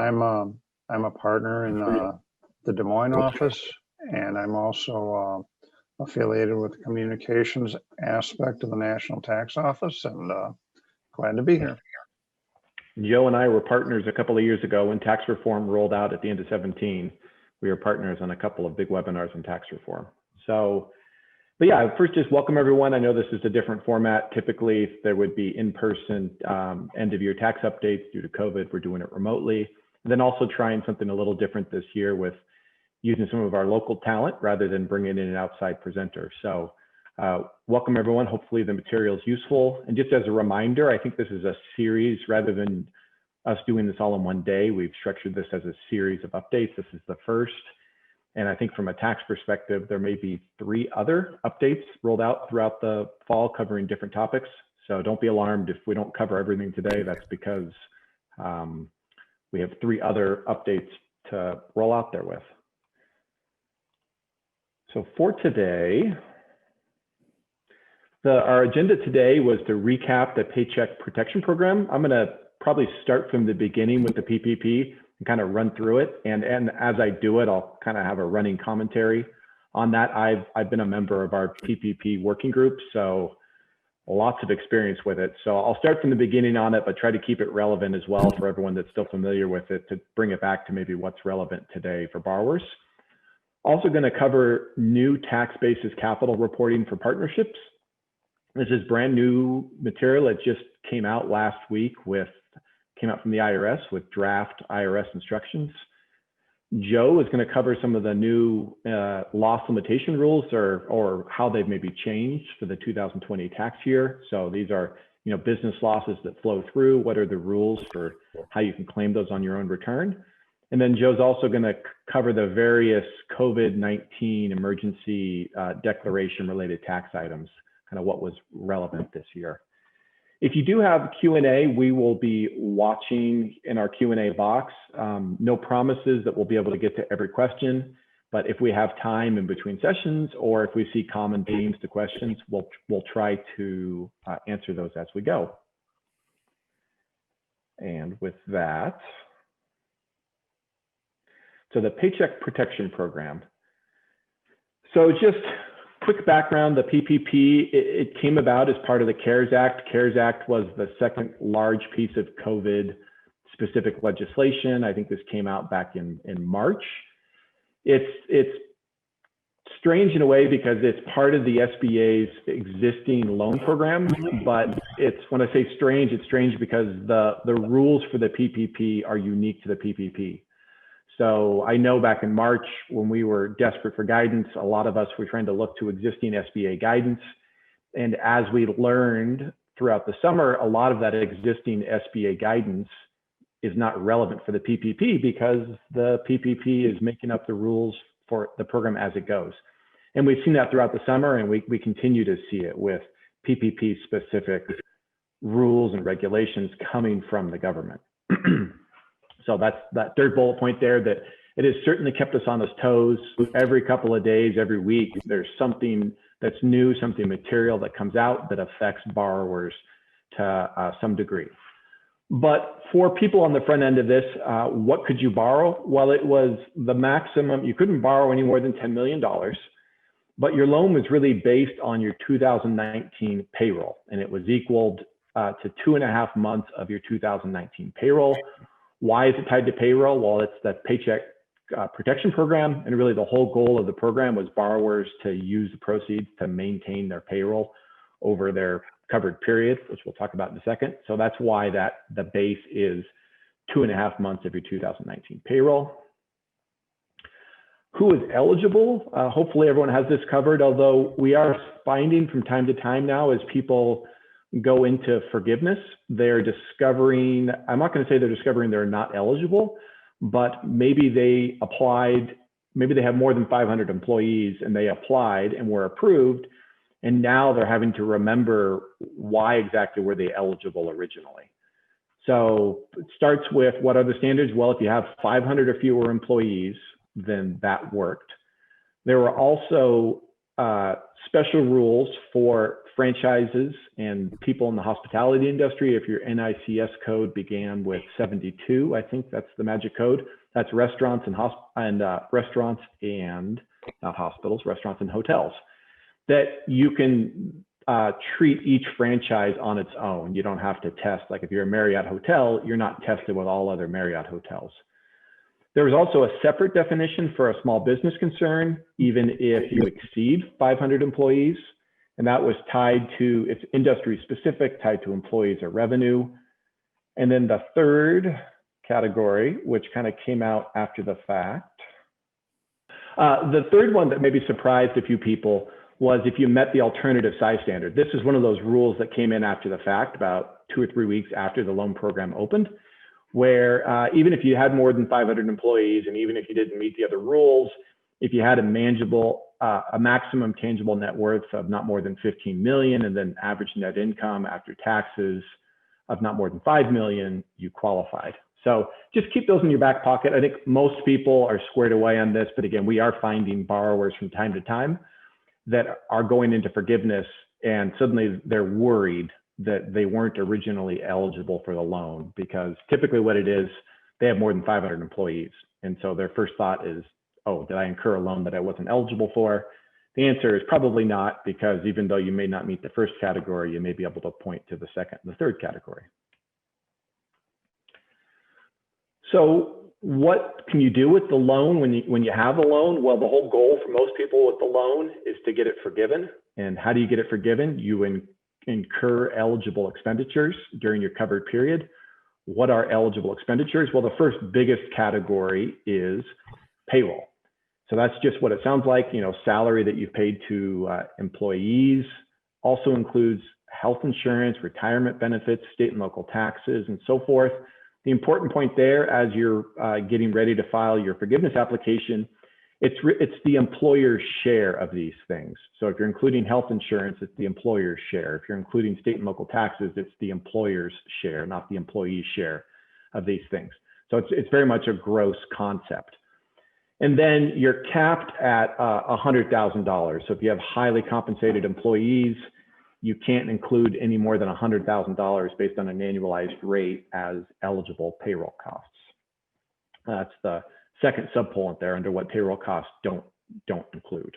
I'm a partner in the Des Moines office, and I'm also affiliated with the communications aspect of the National Tax Office, and glad to be here. Joe and I were partners a couple of years ago when tax reform rolled out at the end of 17. We were partners on a couple of big webinars on tax reform. So, but yeah, first just welcome everyone. I know this is a different format. Typically there would be in-person end of year tax updates. Due to COVID, we're doing it remotely. And then also trying something a little different this year with using some of our local talent rather than bringing in an outside presenter. So welcome everyone. Hopefully the material is useful. And just as a reminder, I think this is a series rather than us doing this all in one day. We've structured this as a series of updates. This is the first. And I think from a tax perspective, there may be 3 other updates rolled out throughout the fall covering different topics. So don't be alarmed if we don't cover everything today. That's because we have 3 other updates to roll out there with. So for today, our agenda today was to recap the Paycheck Protection Program. I'm gonna probably start from the beginning with the PPP and kind of run through it. And as I do it, I'll kind of have a running commentary on that. I've been a member of our PPP working group, so lots of experience with it. So I'll start from the beginning on it, but try to keep it relevant as well for everyone that's still familiar with it to bring it back to maybe what's relevant today for borrowers. Also going to cover new tax basis capital reporting for partnerships. This is brand new material. It just came out last week came out from the IRS with draft IRS instructions. Joe is going to cover some of the new loss limitation rules or how they've maybe changed for the 2020 tax year. So these are, business losses that flow through. What are the rules for how you can claim those on your own return? And then Joe's also going to cover the various COVID-19 emergency declaration related tax items, kind of what was relevant this year. If you do have Q&A, we will be watching in our Q&A box. No promises that we'll be able to get to every question, but if we have time in between sessions or if we see common themes to questions, we'll try to answer those as we go. And with that, so the Paycheck Protection Program. So just quick background, the PPP, it came about as part of the CARES Act. CARES Act was the second large piece of COVID specific legislation. I think this came out back in March. It's strange in a way because it's part of the SBA's existing loan program, but when I say strange, it's strange because the rules for the PPP are unique to the PPP. So I know back in March when we were desperate for guidance, a lot of us were trying to look to existing SBA guidance. And as we learned throughout the summer, a lot of that existing SBA guidance is not relevant for the PPP because the PPP is making up the rules for the program as it goes. And we've seen that throughout the summer, and we continue to see it with PPP specific rules and regulations coming from the government. So that's that third bullet point there, that it has certainly kept us on its toes. Every couple of days, every week, there's something that's new, something material that comes out that affects borrowers to some degree. But for people on the front end of this, what could you borrow? Well, it was the maximum. You couldn't borrow any more than $10 million, but your loan was really based on your 2019 payroll, and it was equaled to 2.5 months of your 2019 payroll. Why is it tied to payroll? Well, it's the Paycheck Protection Program, and really the whole goal of the program was borrowers to use the proceeds to maintain their payroll over their covered period, which we'll talk about in a second. So that's why the base is 2.5 months of your 2019 payroll. Who is eligible? Hopefully everyone has this covered, although we are finding from time to time now as people go into forgiveness, they're discovering, I'm not going to say they're discovering they're not eligible, but maybe they applied, maybe they have more than 500 employees and they applied and were approved, and now they're having to remember why exactly were they eligible originally. So it starts with, what are the standards? Well, if you have 500 or fewer employees, then that worked. There were also special rules for franchises and people in the hospitality industry, if your NICS code began with 72, I think that's the magic code. That's restaurants and restaurants and not hospitals, restaurants and hotels. That you can treat each franchise on its own. You don't have to test. Like if you're a Marriott hotel, you're not tested with all other Marriott hotels. There was also a separate definition for a small business concern, even if you exceed 500 employees. And that was tied to, it's industry specific, tied to employees or revenue. And then the third category, which kind of came out after the fact. The third one that maybe surprised a few people was if you met the alternative size standard. This is one of those rules that came in after the fact, about 2 or 3 weeks after the loan program opened, where even if you had more than 500 employees, and even if you didn't meet the other rules, if you had a maximum tangible net worth of not more than 15 million, and then average net income after taxes of not more than 5 million, you qualified. So just keep those in your back pocket. I think most people are squared away on this, but again, we are finding borrowers from time to time that are going into forgiveness and suddenly they're worried that they weren't originally eligible for the loan, because typically what it is, they have more than 500 employees. And so their first thought is, oh, did I incur a loan that I wasn't eligible for? The answer is probably not, because even though you may not meet the first category, you may be able to point to the second and the third category. So what can you do with the loan when you have a loan? Well, the whole goal for most people with the loan is to get it forgiven. And how do you get it forgiven? You incur eligible expenditures during your covered period. What are eligible expenditures? Well, the first biggest category is payroll. So that's just what it sounds like, salary that you've paid to employees. Also includes health insurance, retirement benefits, state and local taxes, and so forth. The important point there, as you're getting ready to file your forgiveness application, it's the employer's share of these things. So if you're including health insurance, it's the employer's share. If you're including state and local taxes, it's the employer's share, not the employee's share of these things. So it's very much a gross concept. And then you're capped at $100,000. So if you have highly compensated employees, you can't include any more than $100,000 based on an annualized rate as eligible payroll costs. That's the second subpoint there under what payroll costs don't include.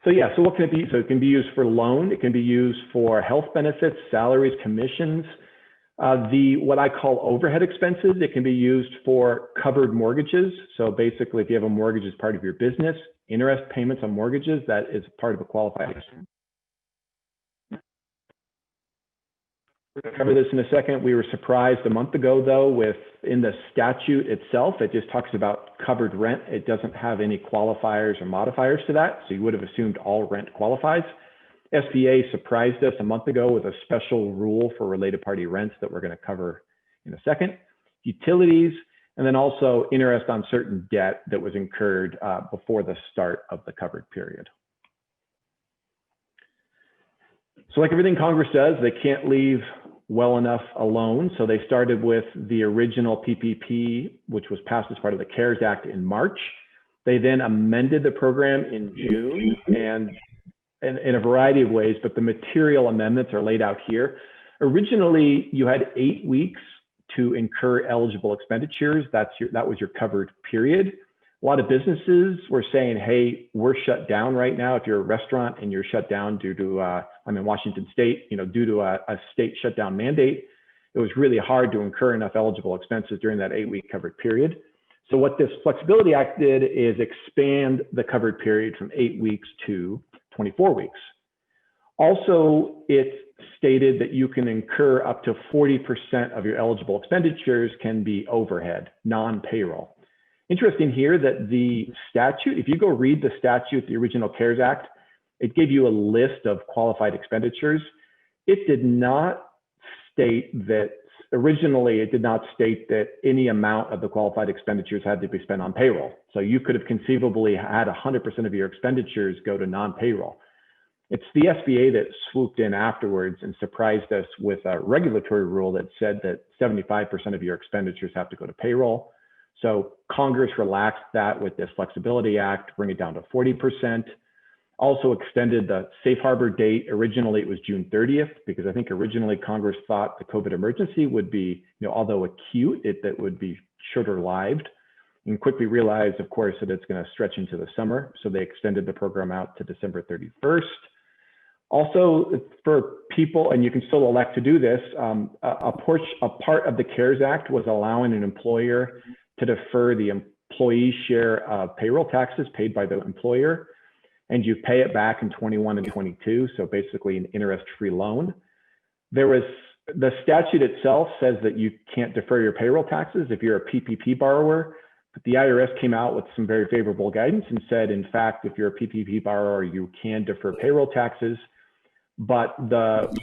So yeah, so what can it be? So it can be used for loan, it can be used for health benefits, salaries, commissions, what I call overhead expenses. It can be used for covered mortgages. So basically, if you have a mortgage as part of your business, interest payments on mortgages, that is part of a qualified expense. We'll cover this in a second. We were surprised a month ago, though, in the statute itself, it just talks about covered rent. It doesn't have any qualifiers or modifiers to that. So you would have assumed all rent qualifies. SBA surprised us a month ago with a special rule for related party rents that we're going to cover in a second. Utilities, and then also interest on certain debt that was incurred before the start of the covered period. So like everything Congress does, they can't leave well enough alone. So they started with the original PPP, which was passed as part of the CARES Act in March. They then amended the program in June and in a variety of ways, but the material amendments are laid out here. Originally, you had 8 weeks to incur eligible expenditures. That was your covered period. A lot of businesses were saying, hey, we're shut down right now. If you're a restaurant and you're shut down due to, I'm in Washington State, due to a state shutdown mandate, it was really hard to incur enough eligible expenses during that 8-week covered period. So what this Flexibility Act did is expand the covered period from 8 weeks to 24 weeks. Also, it stated that you can incur up to 40% of your eligible expenditures can be overhead, non-payroll. Interesting here that the statute, if you go read the statute, the original CARES Act, it gave you a list of qualified expenditures. It did not state that, originally it did not state that any amount of the qualified expenditures had to be spent on payroll. So you could have conceivably had 100% of your expenditures go to non-payroll. It's the SBA that swooped in afterwards and surprised us with a regulatory rule that said that 75% of your expenditures have to go to payroll. So Congress relaxed that with this Flexibility Act, bring it down to 40%. Also extended the safe harbor date. Originally, it was June 30th, because I think originally Congress thought the COVID emergency would be, although acute, that would be shorter lived, and quickly realized, of course, that it's going to stretch into the summer. So they extended the program out to December 31st. Also, for people, and you can still elect to do this, a part of the CARES Act was allowing an employer to defer the employee share of payroll taxes paid by the employer, and you pay it back in 21 and 22. So basically an interest-free loan. The statute itself says that you can't defer your payroll taxes if you're a PPP borrower, but the IRS came out with some very favorable guidance and said, in fact, if you're a PPP borrower, you can defer payroll taxes. But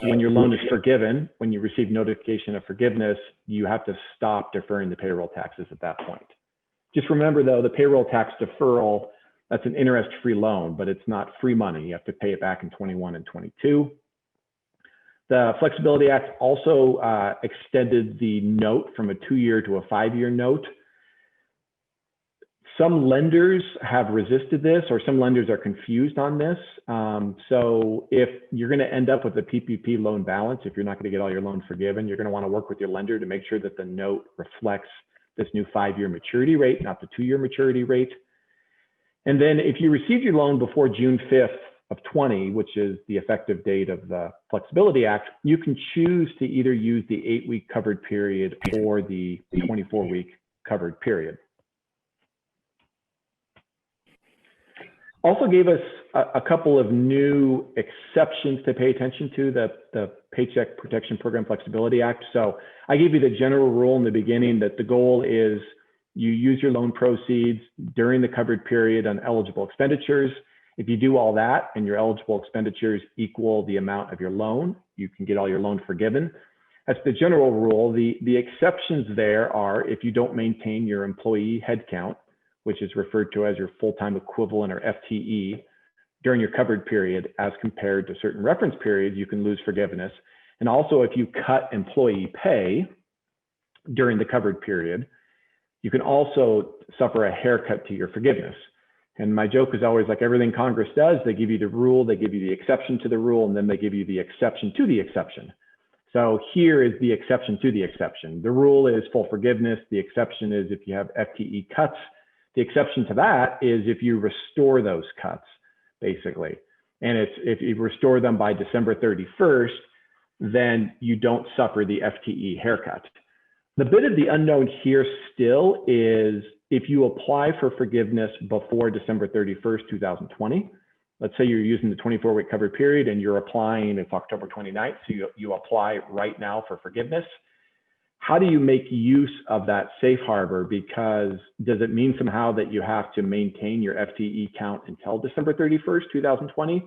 when your loan is forgiven, when you receive notification of forgiveness, you have to stop deferring the payroll taxes at that point. Just remember, though, the payroll tax deferral, that's an interest-free loan, but it's not free money. You have to pay it back in 21 and 22. The Flexibility Act also extended the note from a 2-year to a 5-year note. Some lenders have resisted this, or some lenders are confused on this. So if you're going to end up with a PPP loan balance, if you're not going to get all your loans forgiven, you're going to want to work with your lender to make sure that the note reflects this new 5-year maturity rate, not the 2-year maturity rate. And then if you received your loan before June 5th of 20, which is the effective date of the Flexibility Act, you can choose to either use the 8-week covered period or the 24-week covered period. Also gave us a couple of new exceptions to pay attention to the Paycheck Protection Program Flexibility Act. So I gave you the general rule in the beginning that the goal is you use your loan proceeds during the covered period on eligible expenditures. If you do all that and your eligible expenditures equal the amount of your loan, you can get all your loan forgiven. That's the general rule. The exceptions there are if you don't maintain your employee headcount, which is referred to as your full-time equivalent or FTE, during your covered period as compared to certain reference periods, you can lose forgiveness. And also if you cut employee pay during the covered period, you can also suffer a haircut to your forgiveness. And my joke is always, like everything Congress does, they give you the rule, they give you the exception to the rule, and then they give you the exception to the exception. So here is the exception to the exception. The rule is full forgiveness. The exception is if you have FTE cuts. The exception to that is if you restore those cuts, basically. And it's if you restore them by December 31st, then you don't suffer the FTE haircut. The bit of the unknown here still is if you apply for forgiveness before December 31st, 2020, let's say you're using the 24-week covered period and you're applying, it's October 29th, so you apply right now for forgiveness. How do you make use of that safe harbor? Because does it mean somehow that you have to maintain your FTE count until December 31st, 2020?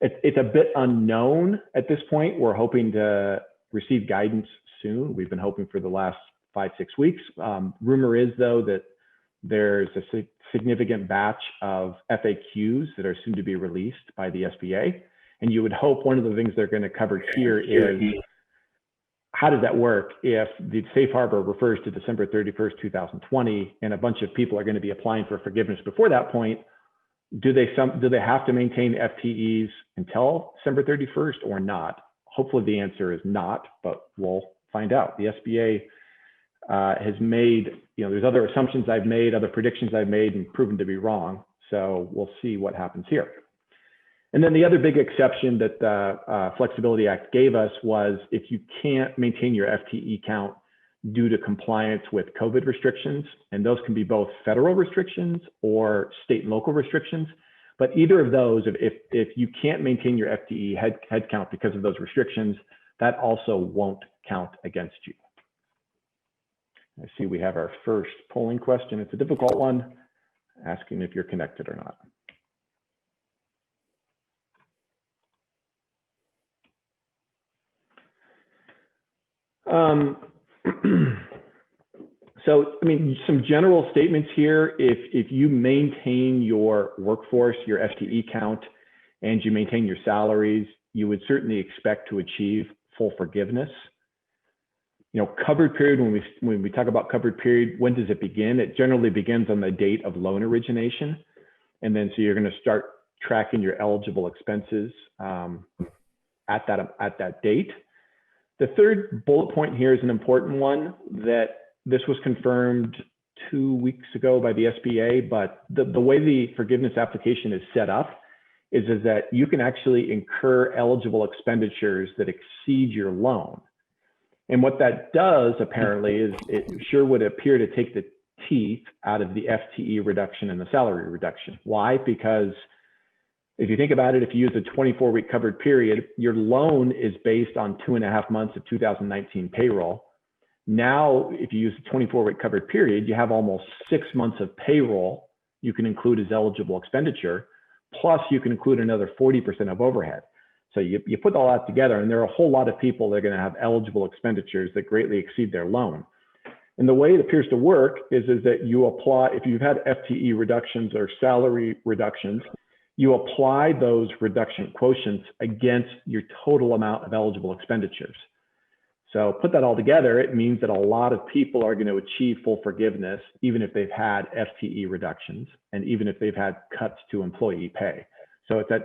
It's a bit unknown at this point. We're hoping to receive guidance soon. We've been hoping for the last 5-6 weeks. Rumor is, though, that there's a significant batch of FAQs that are soon to be released by the SBA. And you would hope one of the things they're going to cover here is how does that work if the safe harbor refers to December 31st, 2020, and a bunch of people are going to be applying for forgiveness before that point? Do they have to maintain FTEs until December 31st or not? Hopefully the answer is not, but we'll find out. The SBA has made, there's other assumptions I've made, other predictions I've made and proven to be wrong. So we'll see what happens here. And then the other big exception that the Flexibility Act gave us was if you can't maintain your FTE count due to compliance with COVID restrictions, and those can be both federal restrictions or state and local restrictions. But either of those, if you can't maintain your FTE head count because of those restrictions, that also won't count against you. I see we have our first polling question. It's a difficult one, asking if you're connected or not. So, I mean, some general statements here. If you maintain your workforce, your FTE count, and you maintain your salaries, you would certainly expect to achieve full forgiveness. Covered period, when we talk about covered period, when does it begin? It generally begins on the date of loan origination. And then so you're going to start tracking your eligible expenses at that date. The third bullet point here is an important one, that this was confirmed 2 weeks ago by the SBA, but the way the forgiveness application is set up is that you can actually incur eligible expenditures that exceed your loan. And what that does apparently is it sure would appear to take the teeth out of the FTE reduction and the salary reduction. Why? Because if you think about it, if you use a 24-week covered period, your loan is based on 2.5 months of 2019 payroll. Now, if you use a 24-week covered period, you have almost 6 months of payroll you can include as eligible expenditure, plus you can include another 40% of overhead. So you put all that together, and there are a whole lot of people that are going to have eligible expenditures that greatly exceed their loan. And the way it appears to work is that you apply, if you've had FTE reductions or salary reductions, you apply those reduction quotients against your total amount of eligible expenditures. So put that all together, it means that a lot of people are going to achieve full forgiveness, even if they've had FTE reductions and even if they've had cuts to employee pay. So it's a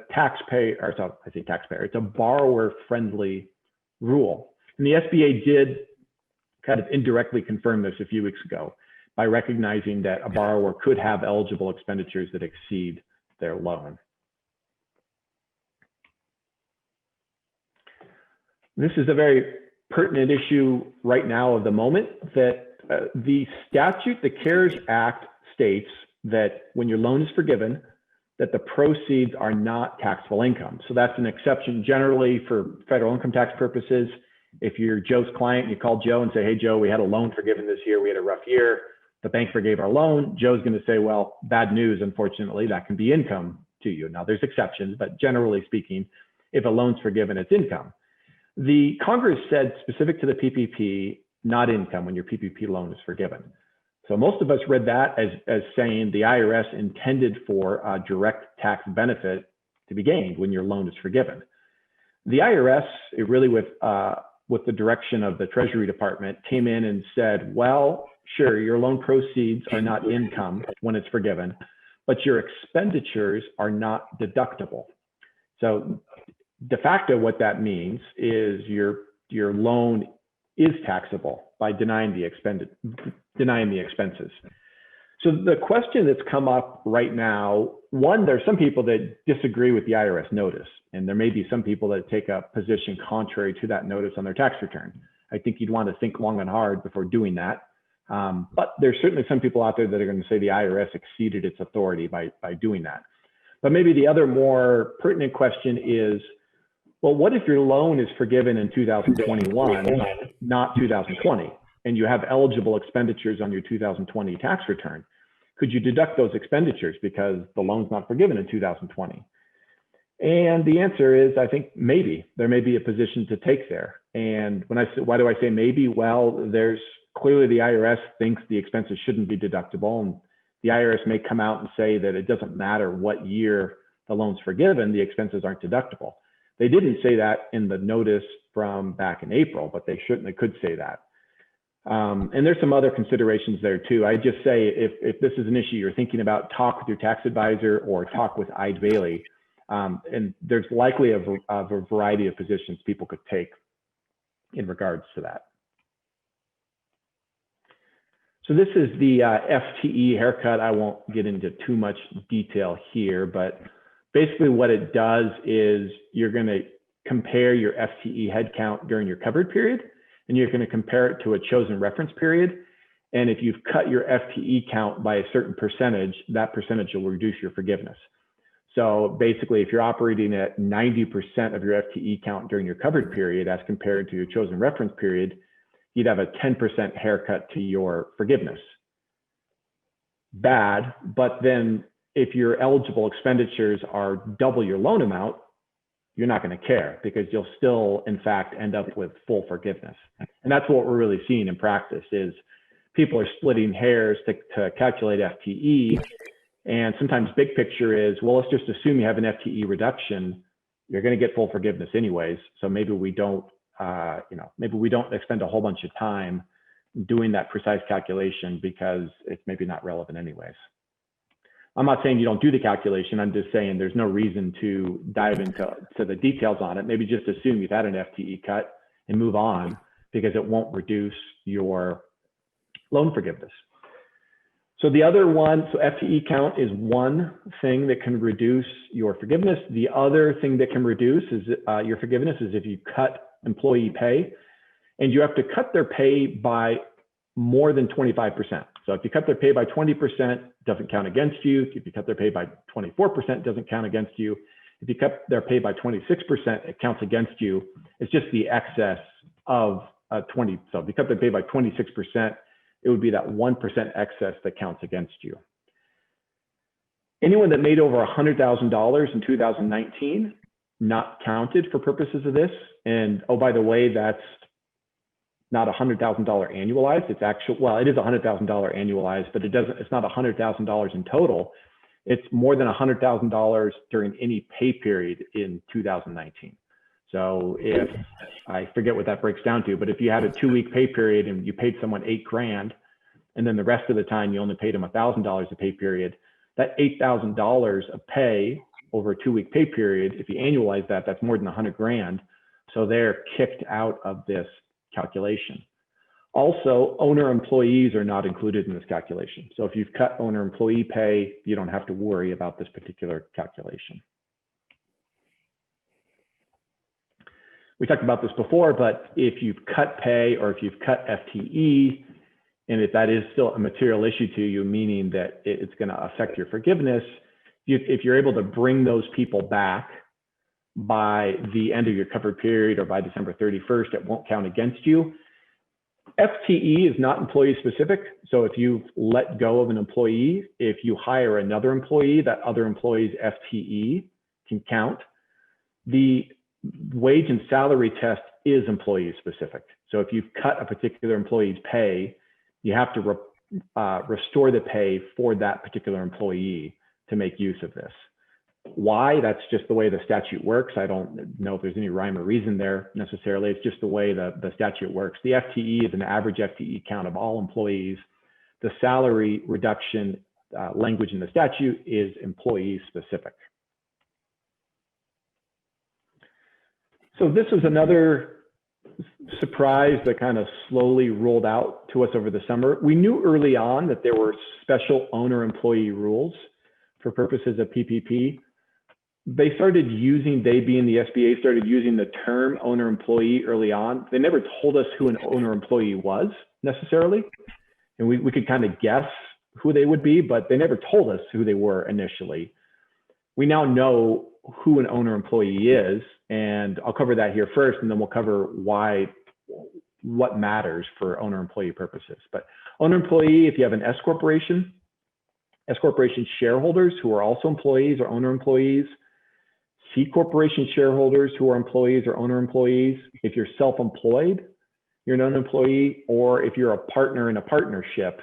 it's a borrower-friendly rule. And the SBA did kind of indirectly confirm this a few weeks ago by recognizing that a borrower could have eligible expenditures that exceed their loan. This is a very pertinent issue right now of the moment, that the statute, the CARES Act, states that when your loan is forgiven, that the proceeds are not taxable income. So that's an exception generally for federal income tax purposes. If you're Joe's client, you call Joe and say, hey, Joe, we had a loan forgiven this year. We had a rough year. The bank forgave our loan. Joe's going to say, well, bad news, unfortunately, that can be income to you. Now, there's exceptions, but generally speaking, if a loan's forgiven, it's income. The Congress said specific to the PPP, not income when your PPP loan is forgiven. So most of us read that as saying the IRS intended for a direct tax benefit to be gained when your loan is forgiven. The IRS, it really with the direction of the Treasury Department, came in and said, well, sure, your loan proceeds are not income when it's forgiven, but your expenditures are not deductible. So de facto, what that means is your loan is taxable by denying the expenses. So the question that's come up right now, one, there's some people that disagree with the IRS notice, and there may be some people that take a position contrary to that notice on their tax return. I think you'd want to think long and hard before doing that. But there's certainly some people out there that are going to say the IRS exceeded its authority by doing that. But maybe the other more pertinent question is, well, what if your loan is forgiven in 2021, not 2020, and you have eligible expenditures on your 2020 tax return? Could you deduct those expenditures because the loan's not forgiven in 2020? And the answer is, I think maybe. There may be a position to take there. And when I say, why do I say maybe? Well, there's clearly the IRS thinks the expenses shouldn't be deductible. And the IRS may come out and say that it doesn't matter what year the loan's forgiven, the expenses aren't deductible. They didn't say that in the notice from back in April, but they certainly could say that. And there's some other considerations there too. I just say if this is an issue you're thinking about, talk with your tax advisor or talk with Eide Bailey. And there's likely a variety of positions people could take in regards to that. So this is the FTE haircut. I won't get into too much detail here, but basically what it does is you're going to compare your FTE headcount during your covered period, and you're going to compare it to a chosen reference period. And if you've cut your FTE count by a certain percentage, that percentage will reduce your forgiveness. So basically, if you're operating at 90% of your FTE count during your covered period as compared to your chosen reference period, you'd have a 10% haircut to your forgiveness. Bad, but then if your eligible expenditures are double your loan amount, you're not going to care because you'll still, in fact, end up with full forgiveness. And that's what we're really seeing in practice is people are splitting hairs to calculate FTE. And sometimes big picture is, well, let's just assume you have an FTE reduction. You're going to get full forgiveness anyways. So maybe we don't maybe we don't expend a whole bunch of time doing that precise calculation because it's maybe not relevant anyways. I'm not saying you don't do the calculation. I'm just saying there's no reason to dive into the details on it. Maybe just assume you've had an FTE cut and move on because it won't reduce your loan forgiveness. So the other one, so FTE count is one thing that can reduce your forgiveness. The other thing that can reduce is your forgiveness is if you cut employee pay, and you have to cut their pay by more than 25%. So if you cut their pay by 20%, doesn't count against you. If you cut their pay by 24%, doesn't count against you. If you cut their pay by 26%, it counts against you. It's just the excess of 20. So if you cut their pay by 26%, it would be that 1% excess that counts against you. Anyone that made over $100,000 in 2019, not counted for purposes of this. And oh, by the way, that's not $100,000 annualized. It's actual, well, it is $100,000 annualized, but it's not $100,000 in total. It's more than $100,000 during any pay period in 2019. So if I forget what that breaks down to, but if you had a 2-week pay period and you paid someone $8,000, and then the rest of the time you only paid them $1,000 a pay period, that $8,000 of pay over a 2-week pay period, if you annualize that, that's more than $100,000. So they're kicked out of this calculation. Also, owner employees are not included in this calculation. So if you've cut owner employee pay, you don't have to worry about this particular calculation. We talked about this before, but if you've cut pay or if you've cut FTE, and if that is still a material issue to you, meaning that it's going to affect your forgiveness, if you're able to bring those people back by the end of your covered period or by December 31st, it won't count against you. FTE is not employee specific. So if you've let go of an employee, if you hire another employee, that other employee's FTE can count. The wage and salary test is employee specific. So if you've cut a particular employee's pay, you have to restore the pay for that particular employee to make use of this. Why? That's just the way the statute works. I don't know if there's any rhyme or reason there necessarily. It's just the way the statute works. The FTE is an average FTE count of all employees. The salary reduction language in the statute is employee specific. So this was another surprise that kind of slowly rolled out to us over the summer. We knew early on that there were special owner employee rules for purposes of PPP. They started using, they being the SBA, started using the term owner employee early on. They never told us who an owner employee was necessarily. And we could kind of guess who they would be, but they never told us who they were initially. We now know who an owner employee is, and I'll cover that here first, and then we'll cover what matters for owner employee purposes. But owner employee, if you have an S corporation shareholders who are also employees or owner employees, C corporation shareholders who are employees or owner employees. If you're self-employed, you're an owner employee, or if you're a partner in a partnership,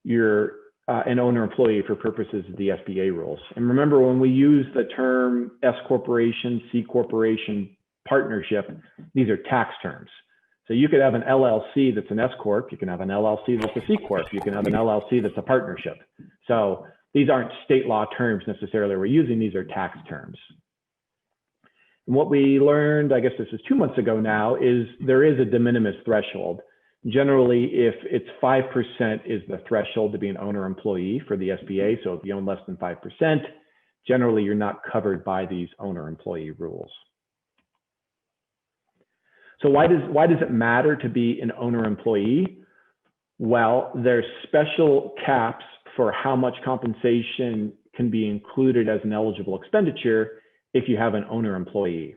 you're an owner employee for purposes of the SBA rules. And remember, when we use the term S corporation, C corporation, partnership, these are tax terms. So you could have an LLC that's an S corp, you can have an LLC that's a C corp, you can have an LLC that's a partnership. So these aren't state law terms necessarily we're using, these are tax terms. And what we learned, I guess this is 2 months ago now, is there is a de minimis threshold. Generally, if it's 5% is the threshold to be an owner employee for the SBA. So if you own less than 5%, generally you're not covered by these owner employee rules. So why does it matter to be an owner employee? Well, there's special caps for how much compensation can be included as an eligible expenditure if you have an owner employee.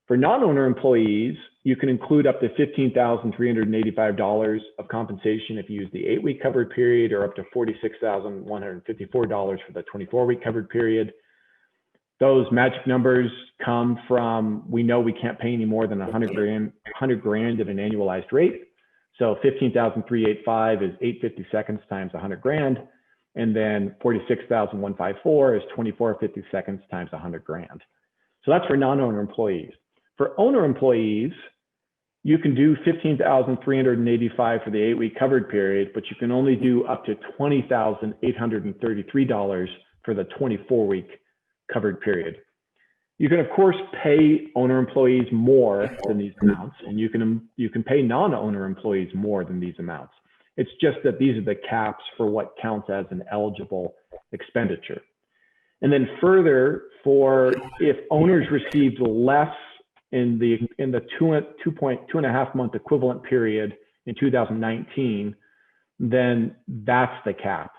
For non-owner employees, you can include up to $15,385 of compensation if you use the 8-week covered period, or up to $46,154 for the 24-week covered period. Those magic numbers come from, we know we can't pay any more than 100 grand at an annualized rate. So 15,385 is 8 52nds times 100 grand. And then 46,154 is 24 52nds times 100 grand. So that's for non-owner employees. For owner employees, you can do $15,385 for the 8-week covered period, but you can only do up to $20,833 for the 24-week covered period. You can, of course, pay owner employees more than these amounts, and you can pay non-owner employees more than these amounts. It's just that these are the caps for what counts as an eligible expenditure. And then further, for if owners received less in the 2.5 month equivalent period in 2019, then that's the cap.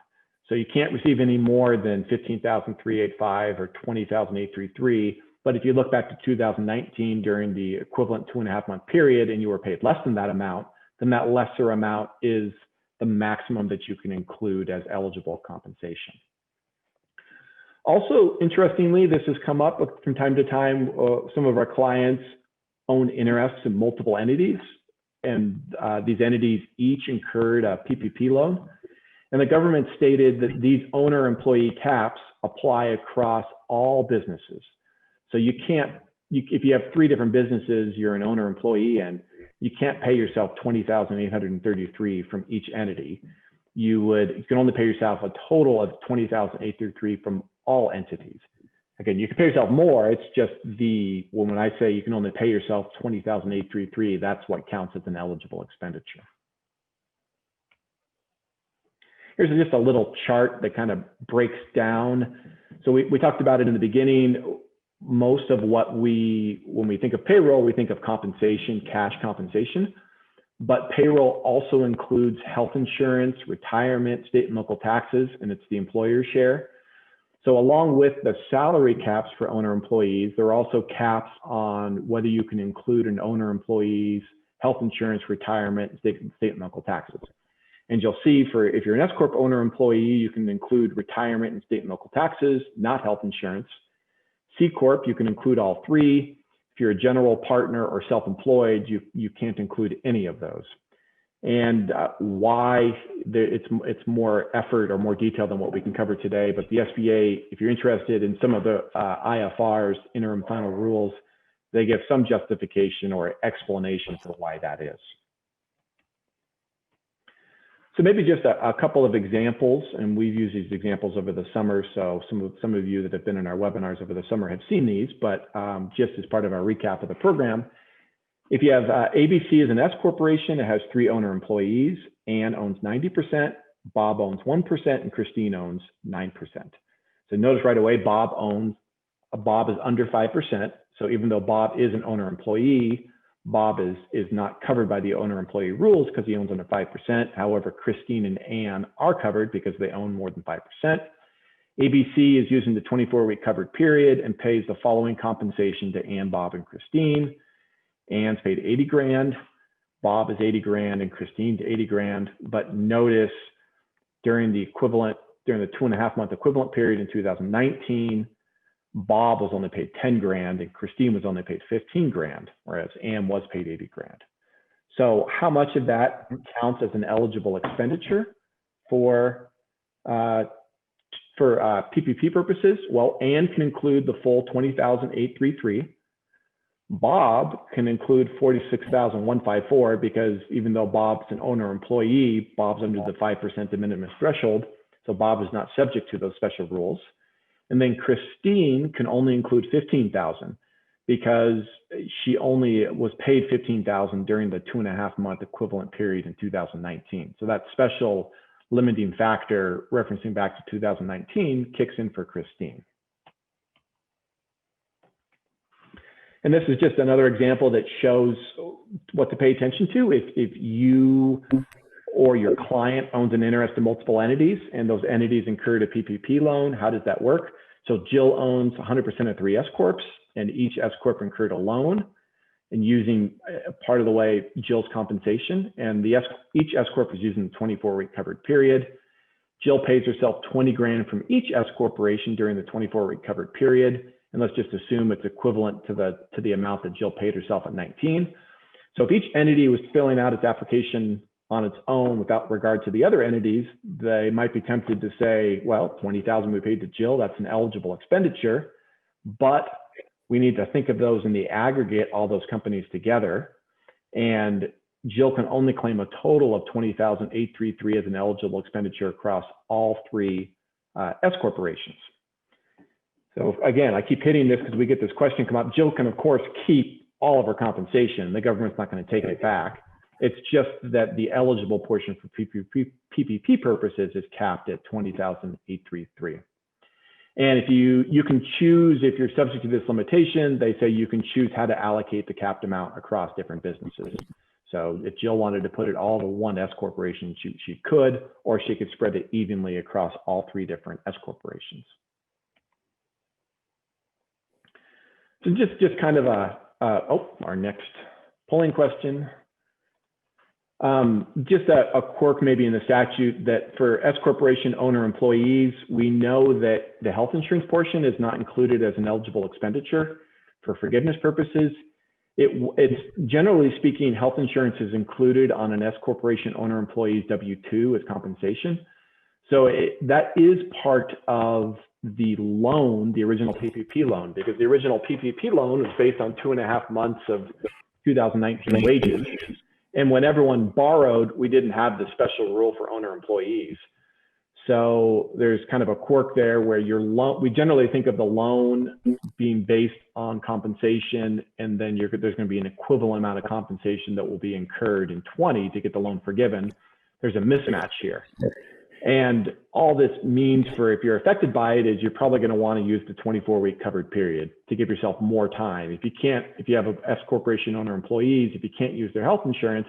So you can't receive any more than $15,385 or $20,833. But if you look back to 2019 during the equivalent 2.5 month period and you were paid less than that amount, then that lesser amount is the maximum that you can include as eligible compensation. Also, interestingly, this has come up from time to time. Some of our clients own interests in multiple entities, and these entities each incurred a PPP loan. And the government stated that these owner employee caps apply across all businesses. So you can't, if you have 3 different businesses you're an owner employee in, you can't pay yourself $20,833 from each entity. You can only pay yourself a total of $20,833 from all entities. Again, you can pay yourself more. It's just when I say you can only pay yourself $20,833, that's what counts as an eligible expenditure. Here's just a little chart that kind of breaks down. So we talked about it in the beginning. Most of what when we think of payroll, we think of compensation, cash compensation, but payroll also includes health insurance, retirement, state and local taxes, and it's the employer's share. So along with the salary caps for owner employees, there are also caps on whether you can include an owner employee's health insurance, retirement, state and local taxes. And you'll see if you're an S Corp owner employee, you can include retirement and state and local taxes, not health insurance. C Corp, you can include all 3. If you're a general partner or self-employed, you can't include any of those. And why it's more effort or more detail than what we can cover today. But the SBA, if you're interested in some of the IFR's interim final rules, they give some justification or explanation for why that is. So maybe just a couple of examples, and we've used these examples over the summer. So some of you that have been in our webinars over the summer have seen these, but just as part of our recap of the program, if you have ABC as an S corporation, it has 3 owner employees. Ann owns 90%, Bob owns 1%, and Christine owns 9%. So notice right away, Bob is under 5%. So even though Bob is an owner employee, Bob is not covered by the owner employee rules because he owns under 5%. However, Christine and Ann are covered because they own more than 5%. ABC is using the 24-week covered period and pays the following compensation to Ann, Bob, and Christine. Ann's paid 80 grand, Bob is 80 grand, and Christine's 80 grand. But notice during the 2.5 month equivalent period in 2019, Bob was only paid 10 grand and Christine was only paid 15 grand, whereas Ann was paid 80 grand. So how much of that counts as an eligible expenditure for PPP purposes? Well, Ann can include the full $20,833. Bob can include $46,154 because even though Bob's an owner employee, Bob's under the 5% de minimis threshold. So Bob is not subject to those special rules. And then Christine can only include $15,000 because she only was paid $15,000 during the 2.5 month equivalent period in 2019. So that special limiting factor referencing back to 2019 kicks in for Christine. And this is just another example that shows what to pay attention to. If you or your client owns an interest in multiple entities and those entities incurred a PPP loan, how does that work? So Jill owns 100% of 3 S Corps and each S Corp incurred a loan and using part of the way Jill's compensation, and each S Corp is using the 24-week covered period. Jill pays herself 20 grand from each S Corporation during the 24-week covered period. And let's just assume it's equivalent to the amount that Jill paid herself at 19. So if each entity was filling out its application on its own without regard to the other entities, they might be tempted to say, well, $20,000 we paid to Jill, that's an eligible expenditure. But we need to think of those in the aggregate, all those companies together. And Jill can only claim a total of $20,833 as an eligible expenditure across all three S corporations. So again, I keep hitting this because we get this question come up. Jill can, of course, keep all of her compensation. The government's not going to take it back. It's just that the eligible portion for PPP purposes is capped at $20,833. And if you can choose, if you're subject to this limitation, they say you can choose how to allocate the capped amount across different businesses. So if Jill wanted to put it all to one S corporation, she could, or she could spread it evenly across all three different S corporations. So just kind of our next polling question. Just a quirk maybe in the statute that for S corporation owner employees, we know that the health insurance portion is not included as an eligible expenditure for forgiveness purposes. It's generally speaking, health insurance is included on an S corporation owner employee's W-2 as compensation. So that is part of the loan, the original PPP loan, because the original PPP loan was based on 2.5 months of 2019 wages. And when everyone borrowed, we didn't have the special rule for owner employees. So there's kind of a quirk there where your loan, we generally think of the loan being based on compensation, and then there's going to be an equivalent amount of compensation that will be incurred in 20 to get the loan forgiven. There's a mismatch here. And all this means for if you're affected by it is you're probably going to want to use the 24-week covered period to give yourself more time. If you have a S corporation owner employees, if you can't use their health insurance,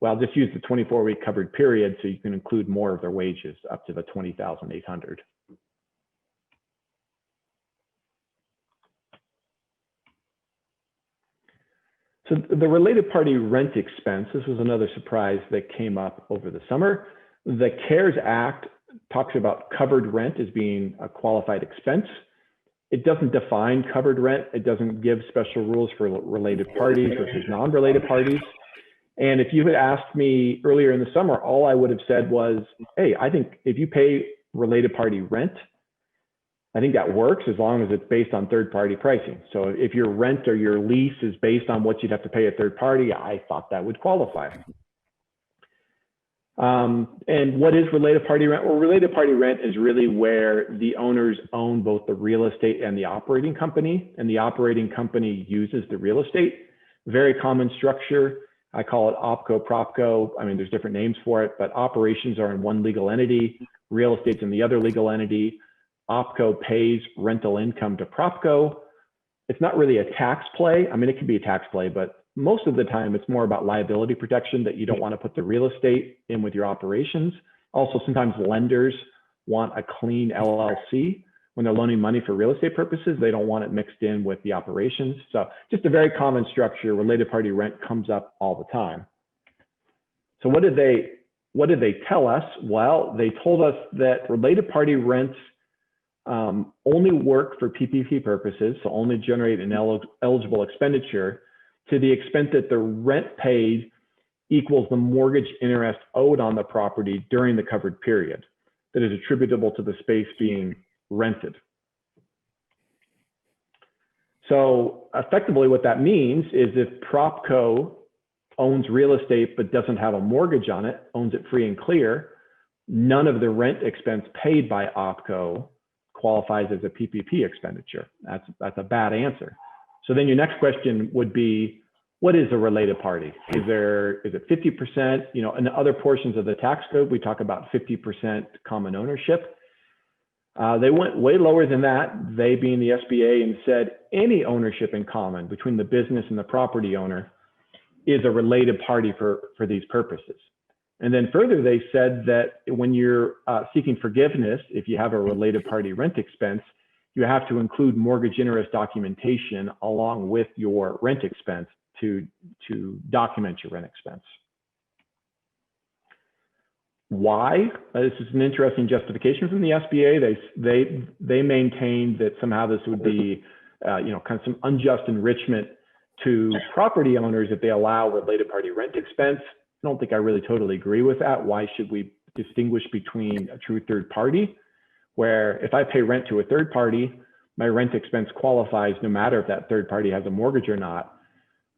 well, just use the 24-week covered period so you can include more of their wages up to the $20,800. So the related party rent expense, this was another surprise that came up over the summer. The CARES Act talks about covered rent as being a qualified expense. It doesn't define covered rent. It doesn't give special rules for related parties versus non-related parties. And if you had asked me earlier in the summer, all I would have said was, hey, I think if you pay related party rent, I think that works as long as it's based on third-party pricing. So if your rent or your lease is based on what you'd have to pay a third party, I thought that would qualify. And what is related party rent? Well, related party rent is really where the owners own both the real estate and the operating company, and the operating company uses the real estate. Very common structure. I call it OPCO, PropCo. I mean, there's different names for it, but operations are in one legal entity, real estate's in the other legal entity. OPCO pays rental income to PropCo. It's not really a tax play. I mean, it can be a tax play, but most of the time it's more about liability protection, that you don't want to put the real estate in with your operations. Also, sometimes lenders want a clean LLC when they're loaning money for real estate purposes. They don't want it mixed in with the operations. So just a very common structure. Related party rent comes up all the time. So what did they tell us? Well, they told us that related party rents only work for PPP purposes, so only generate an eligible expenditure to the extent that the rent paid equals the mortgage interest owed on the property during the covered period that is attributable to the space being rented. So effectively what that means is if PropCo owns real estate but doesn't have a mortgage on it, owns it free and clear, none of the rent expense paid by OPCO qualifies as a PPP expenditure. That's a bad answer. So then your next question would be, what is a related party? Is it 50%? You know, in other portions of the tax code, we talk about 50% common ownership. They went way lower than that, they being the SBA, and said any ownership in common between the business and the property owner is a related party for these purposes. And then further, they said that when you're seeking forgiveness, if you have a related party rent expense, you have to include mortgage interest documentation along with your rent expense to document your rent expense. Why? This is an interesting justification from the SBA. They maintained that somehow this would be, kind of some unjust enrichment to property owners if they allow related party rent expense. I don't think I really totally agree with that. Why should we distinguish between a true third party, where if I pay rent to a third party, my rent expense qualifies no matter if that third party has a mortgage or not,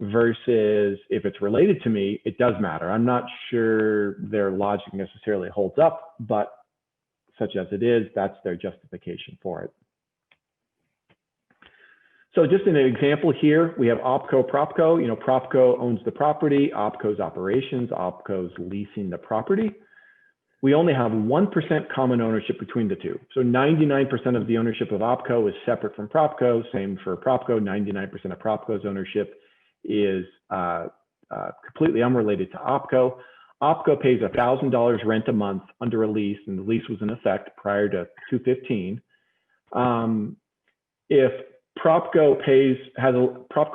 versus if it's related to me, it does matter. I'm not sure their logic necessarily holds up, but such as it is, that's their justification for it. So just an example here, we have OpCo, PropCo. You know, PropCo owns the property, OpCo's operations, OpCo's leasing the property. We only have 1% common ownership between the two. So 99% of the ownership of OpCo is separate from PropCo. Same for PropCo, 99% of PropCo's ownership is completely unrelated to OpCo. OpCo pays $1,000 rent a month under a lease, and the lease was in effect prior to 2/15. If PropCo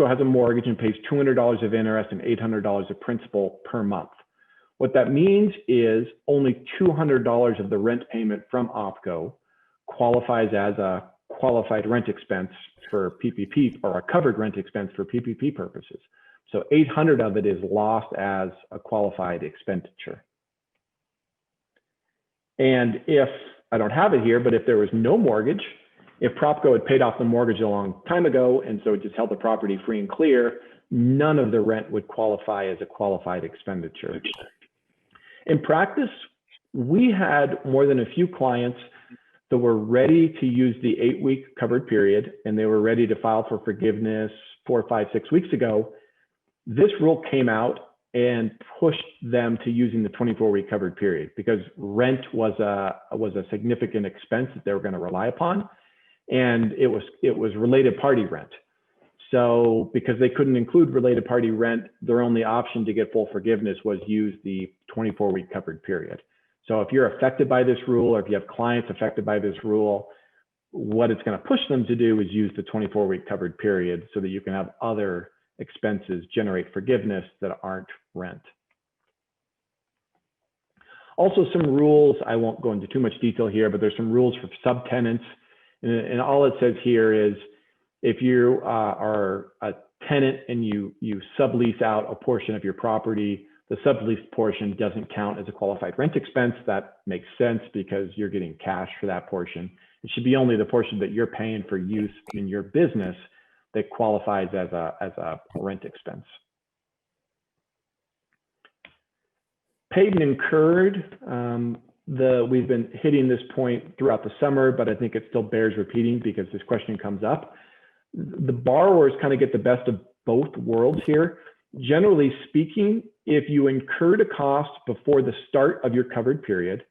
has a mortgage and pays $200 of interest and $800 of principal per month. What that means is only $200 of the rent payment from OpCo qualifies as a qualified rent expense for PPP, or a covered rent expense for PPP purposes. So 800 of it is lost as a qualified expenditure. And if, I don't have it here, but if there was no mortgage, if PropCo had paid off the mortgage a long time ago, and so it just held the property free and clear, none of the rent would qualify as a qualified expenditure. In practice, we had more than a few clients that were ready to use the 8-week covered period, and they were ready to file for forgiveness 4, 5, 6 weeks ago. This rule came out and pushed them to using the 24-week covered period, because rent was a significant expense that they were going to rely upon, and it was related party rent. So because they couldn't include related party rent, their only option to get full forgiveness was use the 24-week covered period. So if you're affected by this rule, or if you have clients affected by this rule, what it's going to push them to do is use the 24-week covered period so that you can have other expenses generate forgiveness that aren't rent. Also, some rules, I won't go into too much detail here, but there's some rules for subtenants. And all it says here is, if you are a tenant and you sublease out a portion of your property, the subleased portion doesn't count as a qualified rent expense. That makes sense because you're getting cash for that portion. It should be only the portion that you're paying for use in your business that qualifies as a rent expense. Paid and incurred. We've been hitting this point throughout the summer, but I think it still bears repeating because this question comes up. The borrowers kind of get the best of both worlds here. Generally speaking, if you incurred a cost before the start of your covered period,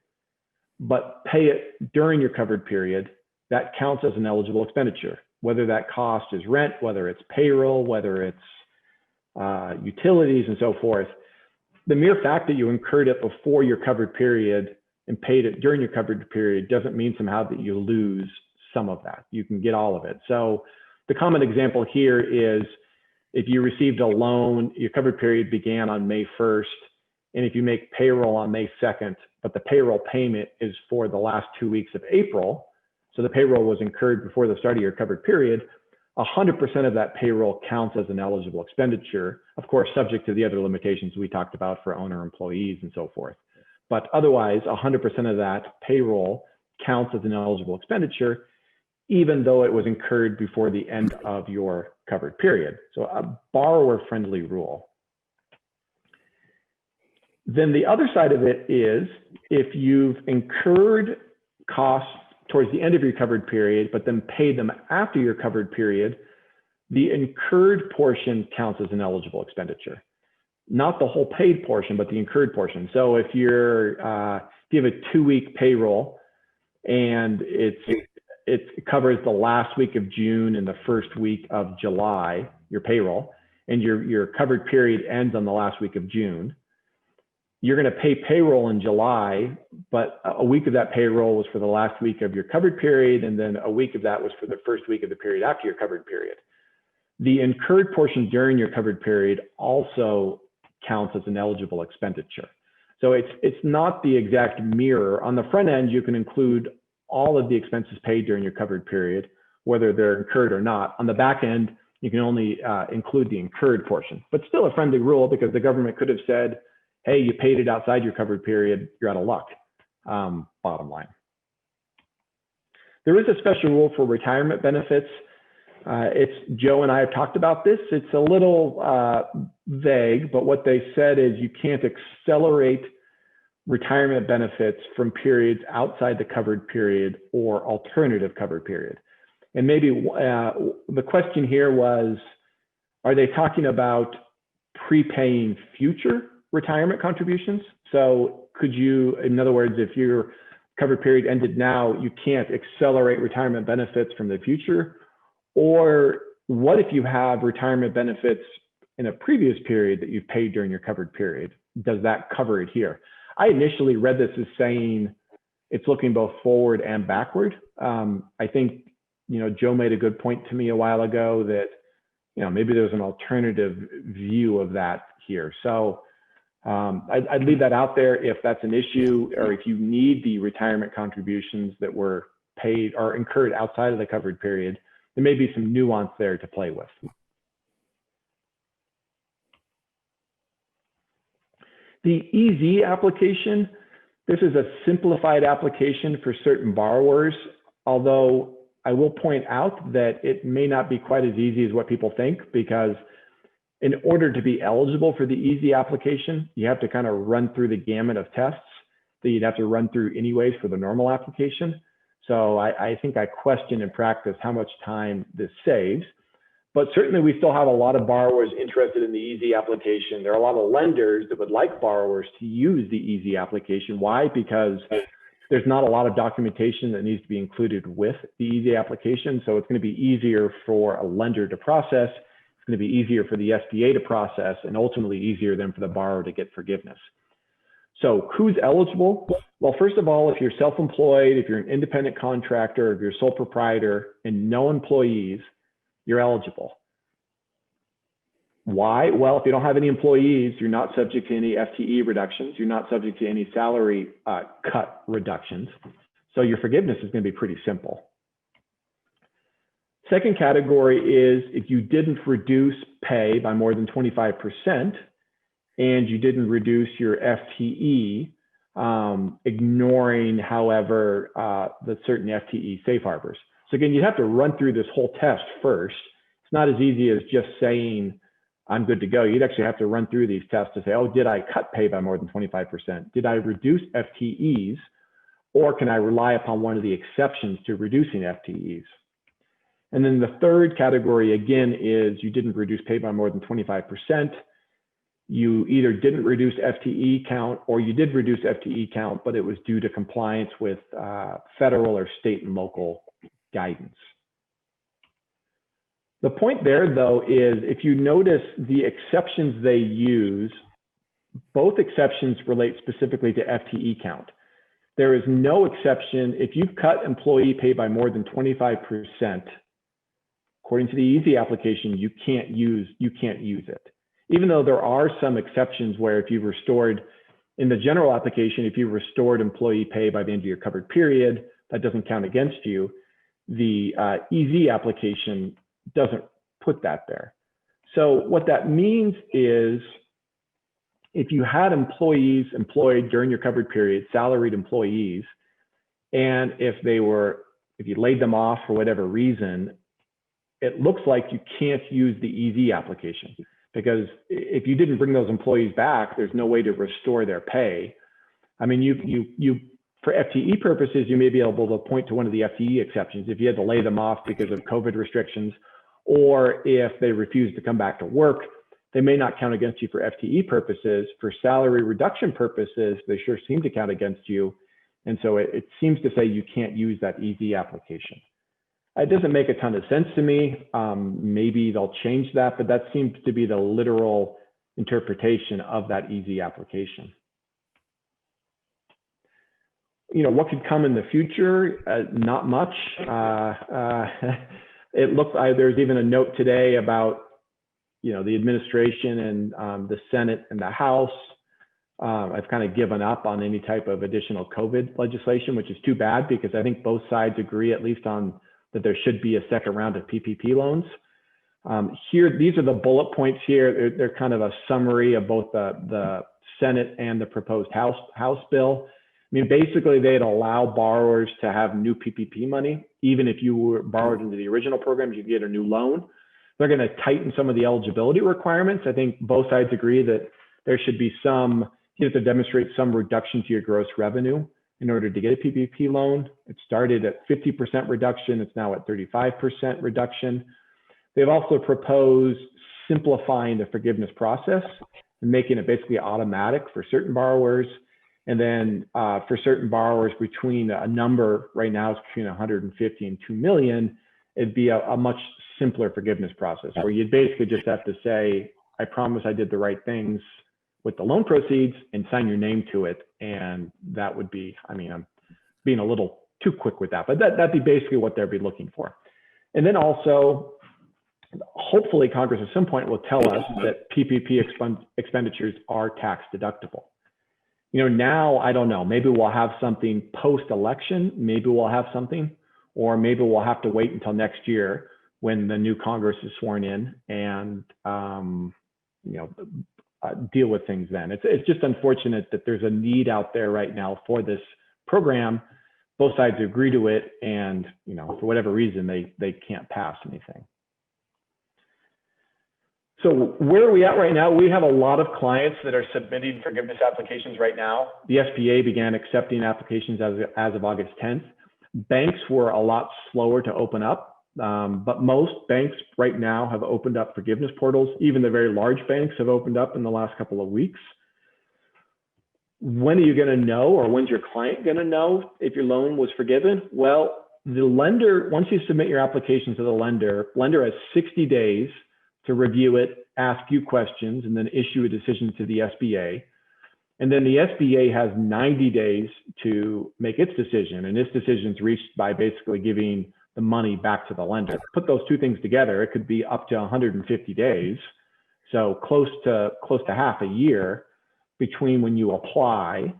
but pay it during your covered period, that counts as an eligible expenditure. Whether that cost is rent, whether it's payroll, whether it's utilities and so forth, the mere fact that you incurred it before your covered period and paid it during your covered period doesn't mean somehow that you lose some of that. You can get all of it. So the common example here is, if you received a loan, your covered period began on May 1st, and if you make payroll on May 2nd, but the payroll payment is for the last 2 weeks of April, so the payroll was incurred before the start of your covered period, 100% of that payroll counts as an eligible expenditure, of course, subject to the other limitations we talked about for owner employees and so forth. But otherwise, 100% of that payroll counts as an eligible expenditure, even though it was incurred before the end of your covered period. So a borrower-friendly rule. Then the other side of it is, if you've incurred costs towards the end of your covered period, but then paid them after your covered period, the incurred portion counts as an eligible expenditure. Not the whole paid portion, but the incurred portion. So if you have a 2-week payroll and it covers the last week of June and the first week of July, your payroll, and your covered period ends on the last week of June, you're going to pay payroll in July, but a week of that payroll was for the last week of your covered period, and then a week of that was for the first week of the period after your covered period. The incurred portion during your covered period also counts as an eligible expenditure. So it's not the exact mirror. On the front end, you can include all of the expenses paid during your covered period, whether they're incurred or not. On the back end, you can only include the incurred portion, but still a friendly rule, because the government could have said, hey, you paid it outside your covered period, you're out of luck, bottom line. There is a special rule for retirement benefits. Joe and I have talked about this. It's a little vague, but what they said is you can't accelerate retirement benefits from periods outside the covered period or alternative covered period. And maybe the question here was, are they talking about prepaying future retirement contributions? So could you, in other words, if your covered period ended now, you can't accelerate retirement benefits from the future? Or what if you have retirement benefits in a previous period that you've paid during your covered period? Does that cover it here? I initially read this as saying it's looking both forward and backward. I think, Joe made a good point to me a while ago that, maybe there's an alternative view of that here. So I'd leave that out there if that's an issue, or if you need the retirement contributions that were paid or incurred outside of the covered period, there may be some nuance there to play with. The EZ application, this is a simplified application for certain borrowers, although I will point out that it may not be quite as easy as what people think, because in order to be eligible for the EZ application, you have to kind of run through the gamut of tests that you'd have to run through anyways for the normal application. So I think I question in practice how much time this saves. But certainly we still have a lot of borrowers interested in the EZ application. There are a lot of lenders that would like borrowers to use the EZ application. Why? Because there's not a lot of documentation that needs to be included with the EZ application. So it's going to be easier for a lender to process. It's going to be easier for the SBA to process, and ultimately easier than for the borrower to get forgiveness. So who's eligible? Well, first of all, if you're self-employed, if you're an independent contractor, if you're a sole proprietor and no employees, you're eligible. Why? Well, if you don't have any employees, you're not subject to any FTE reductions. You're not subject to any salary cut reductions. So your forgiveness is going to be pretty simple. Second category is if you didn't reduce pay by more than 25% and you didn't reduce your FTE, ignoring, however, the certain FTE safe harbors. So again, you have to run through this whole test first. It's not as easy as just saying, I'm good to go. You'd actually have to run through these tests to say, oh, did I cut pay by more than 25%? Did I reduce FTEs? Or can I rely upon one of the exceptions to reducing FTEs? And then the third category, again, is you didn't reduce pay by more than 25%. You either didn't reduce FTE count, or you did reduce FTE count, but it was due to compliance with federal or state and local guidance. The point there, though, is if you notice the exceptions they use, both exceptions relate specifically to FTE count. There is no exception if you cut employee pay by more than 25%. According to the EZ application, you can't use it. Even though there are some exceptions where if you've restored, in the general application, if you restored employee pay by the end of your covered period, that doesn't count against you. The EZ application doesn't put that there. So what that means is if you had employees employed during your covered period, salaried employees, and if you laid them off for whatever reason, it looks like you can't use the EZ application, because if you didn't bring those employees back, there's no way to restore their pay. I mean, you for FTE purposes, you may be able to point to one of the FTE exceptions if you had to lay them off because of COVID restrictions, or if they refuse to come back to work, they may not count against you for FTE purposes. For salary reduction purposes, they sure seem to count against you. And so it seems to say you can't use that EZ application. It doesn't make a ton of sense to me. Maybe they'll change that, but that seems to be the literal interpretation of that EZ application. You know, what could come in the future? Not much. It looks like there's even a note today about, you know, the administration and the Senate and the House. I've kind of given up on any type of additional COVID legislation, which is too bad, because I think both sides agree at least on that there should be a second round of PPP loans. Here, these are the bullet points here. They're kind of a summary of both the Senate and the proposed House bill. mean, basically they'd allow borrowers to have new PPP money. Even if you were borrowed into the original programs, you get a new loan. They're going to tighten some of the eligibility requirements. I think both sides agree that there should be some, you have to demonstrate some reduction to your gross revenue in order to get a PPP loan. It started at 50% reduction. It's now at 35% reduction. They've also proposed simplifying the forgiveness process and making it basically automatic for certain borrowers. And then for certain borrowers between a number, right now it's between 150 and 2 million, it'd be a much simpler forgiveness process where you'd basically just have to say, I promise I did the right things with the loan proceeds and sign your name to it. And that would be, I mean, I'm being a little too quick with that, but that'd be basically what they'd be looking for. And then also, hopefully Congress at some point will tell us that PPP expenditures are tax deductible. You know, now, I don't know, maybe we'll have something post-election, maybe we'll have something, or maybe we'll have to wait until next year when the new Congress is sworn in and, you know, deal with things then. It's just unfortunate that there's a need out there right now for this program. Both sides agree to it, and, you know, for whatever reason, they can't pass anything. So where are we at right now? We have a lot of clients that are submitting forgiveness applications right now. The SBA began accepting applications as of August 10th. Banks were a lot slower to open up, but most banks right now have opened up forgiveness portals. Even the very large banks have opened up in the last couple of weeks. When are you going to know, or when's your client going to know if your loan was forgiven? Well, the lender, once you submit your application to the lender has 60 days to review it, ask you questions, and then issue a decision to the SBA. And then the SBA has 90 days to make its decision, and its decision is reached by basically giving the money back to the lender. Put those two things together, it could be up to 150 days, so close to half a year between when you apply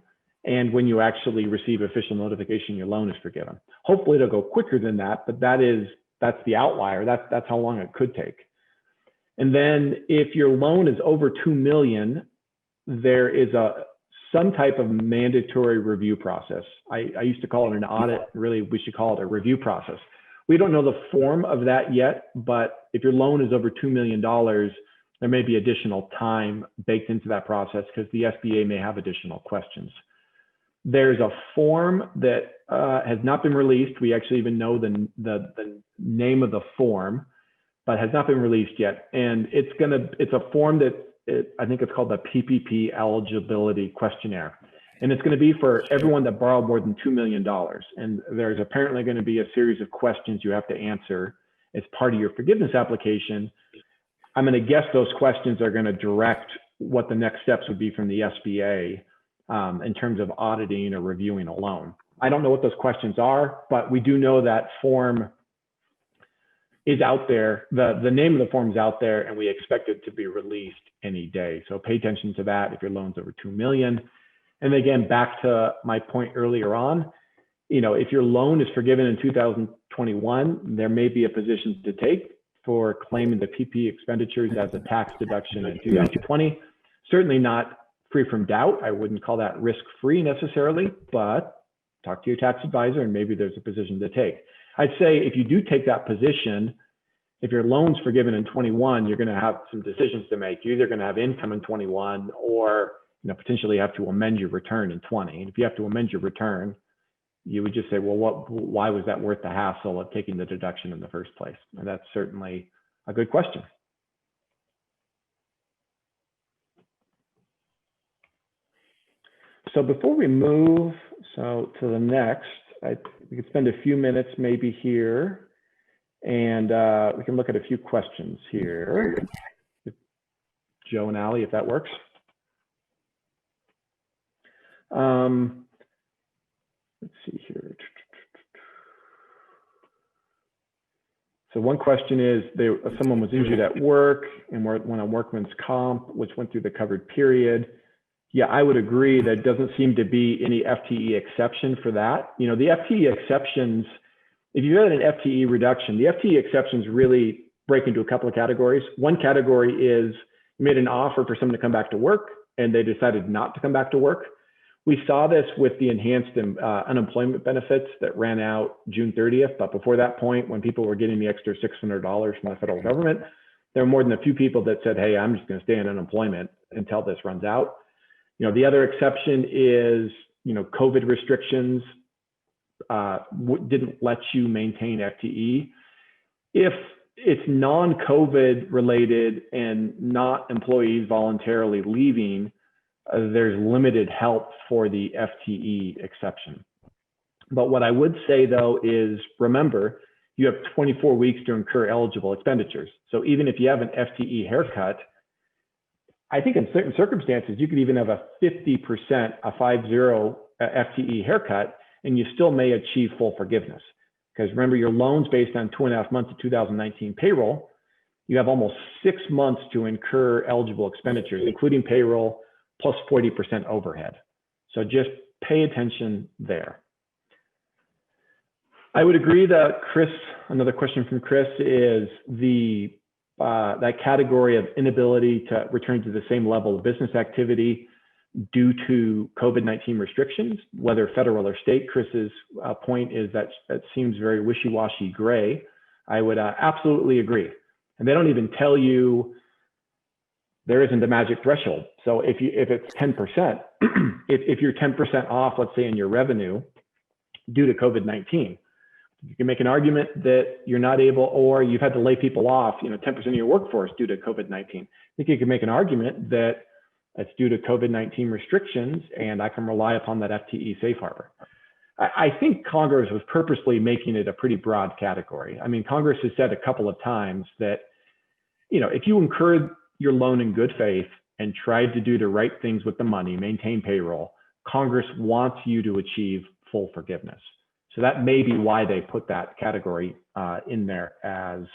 and when you actually receive official notification your loan is forgiven. Hopefully it'll go quicker than that, but that's the outlier. That's how long it could take. And then if your loan is over 2 million, there is some type of mandatory review process. I used to call it an audit. Really, we should call it a review process. We don't know the form of that yet, but if your loan is over $2 million, there may be additional time baked into that process because the SBA may have additional questions. There's a form that has not been released. We actually even know the name of the form, but has not been released yet. And it's a form that I think it's called the PPP eligibility questionnaire. And it's going to be for everyone that borrowed more than $2 million. And there's apparently going to be a series of questions you have to answer as part of your forgiveness application. I'm going to guess those questions are going to direct what the next steps would be from the SBA in terms of auditing or reviewing a loan. I don't know what those questions are, but we do know that form is out there. The name of the form is out there, and we expect it to be released any day. So pay attention to that if your loan's over 2 million. And again, back to my point earlier on, you know, if your loan is forgiven in 2021, there may be a position to take for claiming the PP expenditures as a tax deduction in 2020. Certainly not free from doubt. I wouldn't call that risk-free necessarily, but talk to your tax advisor and maybe there's a position to take. I'd say if you do take that position, if your loan's forgiven in 21, you're going to have some decisions to make. You're either going to have income in 21 or, you know, potentially have to amend your return in 20. And if you have to amend your return, you would just say, well, why was that worth the hassle of taking the deduction in the first place? And that's certainly a good question. So before we move to the next, we could spend a few minutes maybe here, and we can look at a few questions here. Joe and Ali, if that works. Let's see here. So one question is, someone was injured at work and went on workman's comp, which went through the covered period. Yeah, I would agree. That doesn't seem to be any FTE exception for that. You know, the FTE exceptions, if you had an FTE reduction, the FTE exceptions really break into a couple of categories. One category is you made an offer for someone to come back to work and they decided not to come back to work. We saw this with the enhanced unemployment benefits that ran out June 30th. But before that point, when people were getting the extra $600 from the federal government, there were more than a few people that said, hey, I'm just going to stay in unemployment until this runs out. The other exception is, COVID restrictions didn't let you maintain FTE. If it's non-COVID related and not employees voluntarily leaving, there's limited help for the FTE exception. But what I would say though is, remember, you have 24 weeks to incur eligible expenditures. So even if you have an FTE haircut, I think in certain circumstances, you could even have a 50%, a 50 FTE haircut, and you still may achieve full forgiveness. Because remember, your loan's based on 2.5 months of 2019 payroll. You have almost 6 months to incur eligible expenditures, including payroll, plus 40% overhead. So just pay attention there. I would agree that Chris, another question from Chris, is that category of inability to return to the same level of business activity due to COVID-19 restrictions, whether federal or state. Chris's point is that it seems very wishy-washy gray. I would absolutely agree. And they don't even tell you there isn't a magic threshold. So if it's 10%, if you're 10% off, let's say in your revenue due to COVID-19, you can make an argument that you're not able, or you've had to lay people off, 10% of your workforce due to COVID-19. I think you can make an argument that it's due to COVID-19 restrictions, and I can rely upon that FTE safe harbor. I think Congress was purposely making it a pretty broad category. I mean, Congress has said a couple of times that, if you incurred your loan in good faith and tried to do the right things with the money, maintain payroll, Congress wants you to achieve full forgiveness. So that may be why they put that category in there as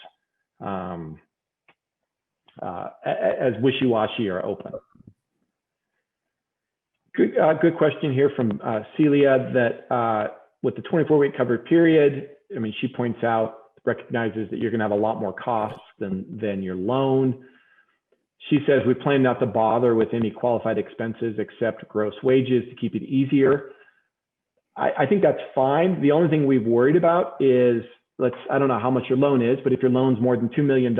wishy-washy or open. Good question here from Celia that with the 24-week covered period, I mean, she points out, recognizes that you're going to have a lot more costs than your loan. She says, we plan not to bother with any qualified expenses except gross wages to keep it easier. I think that's fine. The only thing we've worried about is, I don't know how much your loan is, but if your loan's more than $2 million,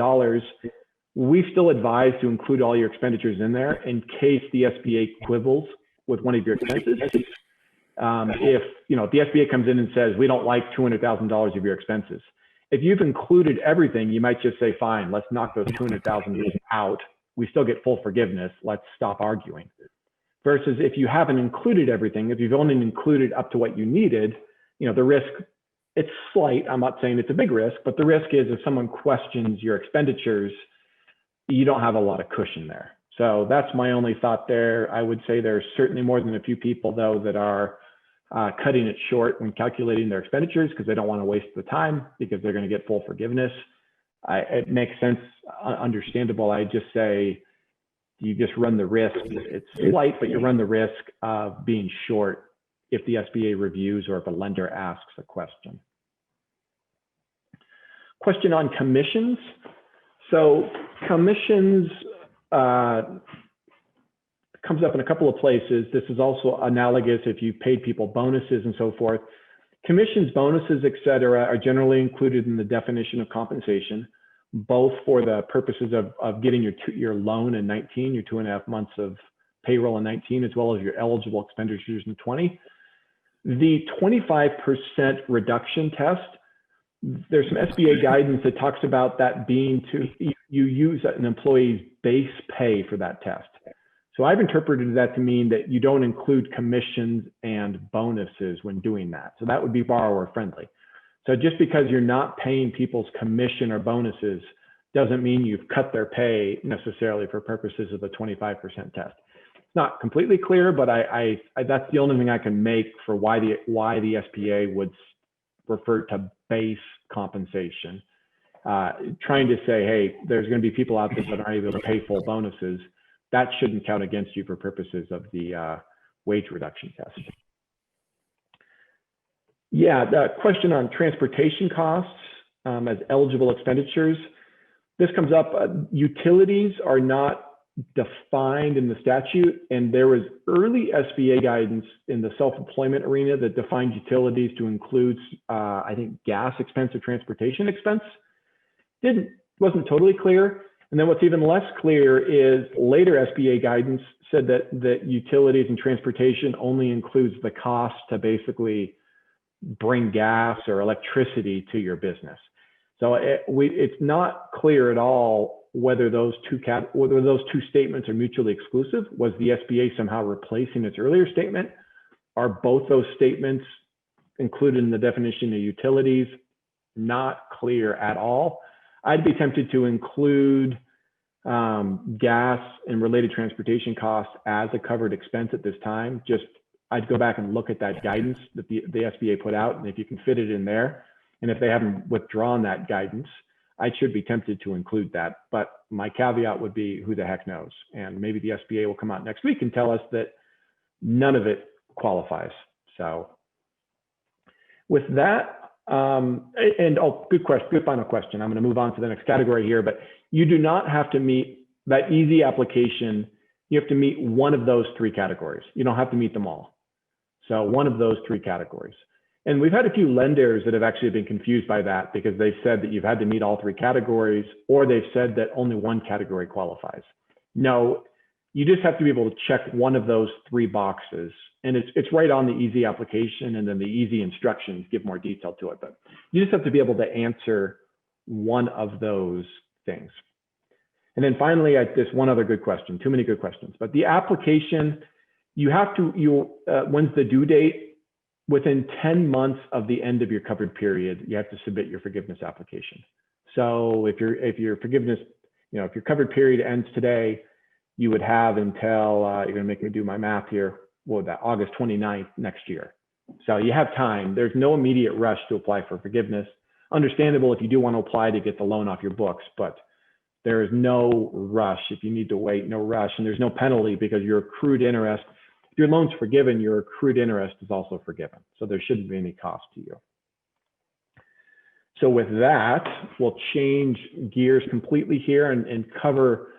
we still advise to include all your expenditures in there in case the SBA quibbles with one of your expenses. If the SBA comes in and says, we don't like $200,000 of your expenses, if you've included everything, you might just say, fine, let's knock those $200,000 out. We still get full forgiveness. Let's stop arguing. Versus if you haven't included everything, if you've only included up to what you needed, the risk, it's slight. I'm not saying it's a big risk, but the risk is if someone questions your expenditures, you don't have a lot of cushion there. So that's my only thought there. I would say there's certainly more than a few people, though, that are cutting it short when calculating their expenditures because they don't want to waste the time because they're going to get full forgiveness. It makes sense, understandable. I just say you just run the risk. It's slight, but you run the risk of being short if the SBA reviews or if a lender asks a question. Question on commissions. So commissions comes up in a couple of places. This is also analogous if you paid people bonuses and so forth. Commissions, bonuses, et cetera, are generally included in the definition of compensation, both for the purposes of getting your loan in 19, your 2.5 months of payroll in 19, as well as your eligible expenditures in 20. The 25% reduction test, there's some SBA guidance that talks about that being you use an employee's base pay for that test. So I've interpreted that to mean that you don't include commissions and bonuses when doing that. So that would be borrower friendly. So just because you're not paying people's commission or bonuses doesn't mean you've cut their pay necessarily for purposes of the 25% test. It's not completely clear, but that's the only thing I can make for why the SBA would refer to base compensation. Trying to say, hey, there's going to be people out there that aren't able to pay full bonuses. That shouldn't count against you for purposes of the wage reduction test. Yeah, the question on transportation costs as eligible expenditures. This comes up, utilities are not defined in the statute, and there was early SBA guidance in the self-employment arena that defined utilities to include, I think, gas expense or transportation expense. Wasn't totally clear. And then what's even less clear is later SBA guidance said that utilities and transportation only includes the cost to basically bring gas or electricity to your business. So it's not clear at all whether those two statements are mutually exclusive. Was the SBA somehow replacing its earlier statement? Are both those statements included in the definition of utilities? Not clear at all. I'd be tempted to include gas and related transportation costs as a covered expense at this time. I'd go back and look at that guidance that the SBA put out, and if you can fit it in there, and if they haven't withdrawn that guidance, I should be tempted to include that. But my caveat would be, who the heck knows? And maybe the SBA will come out next week and tell us that none of it qualifies. So with that, good final question. I'm going to move on to the next category here, but you do not have to meet that easy application. You have to meet one of those three categories. You don't have to meet them all. So one of those three categories. And we've had a few lenders that have actually been confused by that because they've said that you've had to meet all three categories, or they've said that only one category qualifies. No, you just have to be able to check one of those three boxes. And it's right on the easy application, and then the easy instructions give more detail to it. But you just have to be able to answer one of those things. And then finally, this one other good question, too many good questions, but the application, when's the due date? Within 10 months of the end of your covered period, you have to submit your forgiveness application. So if your forgiveness, if your covered period ends today, you would have until, you're gonna make me do my math here, August 29th next year. So you have time. There's no immediate rush to apply for forgiveness. Understandable if you do want to apply to get the loan off your books, but there is no rush. If you need to wait, no rush. And there's no penalty because your accrued interest, if your loan's forgiven, your accrued interest is also forgiven. So there shouldn't be any cost to you. So with that, we'll change gears completely here and cover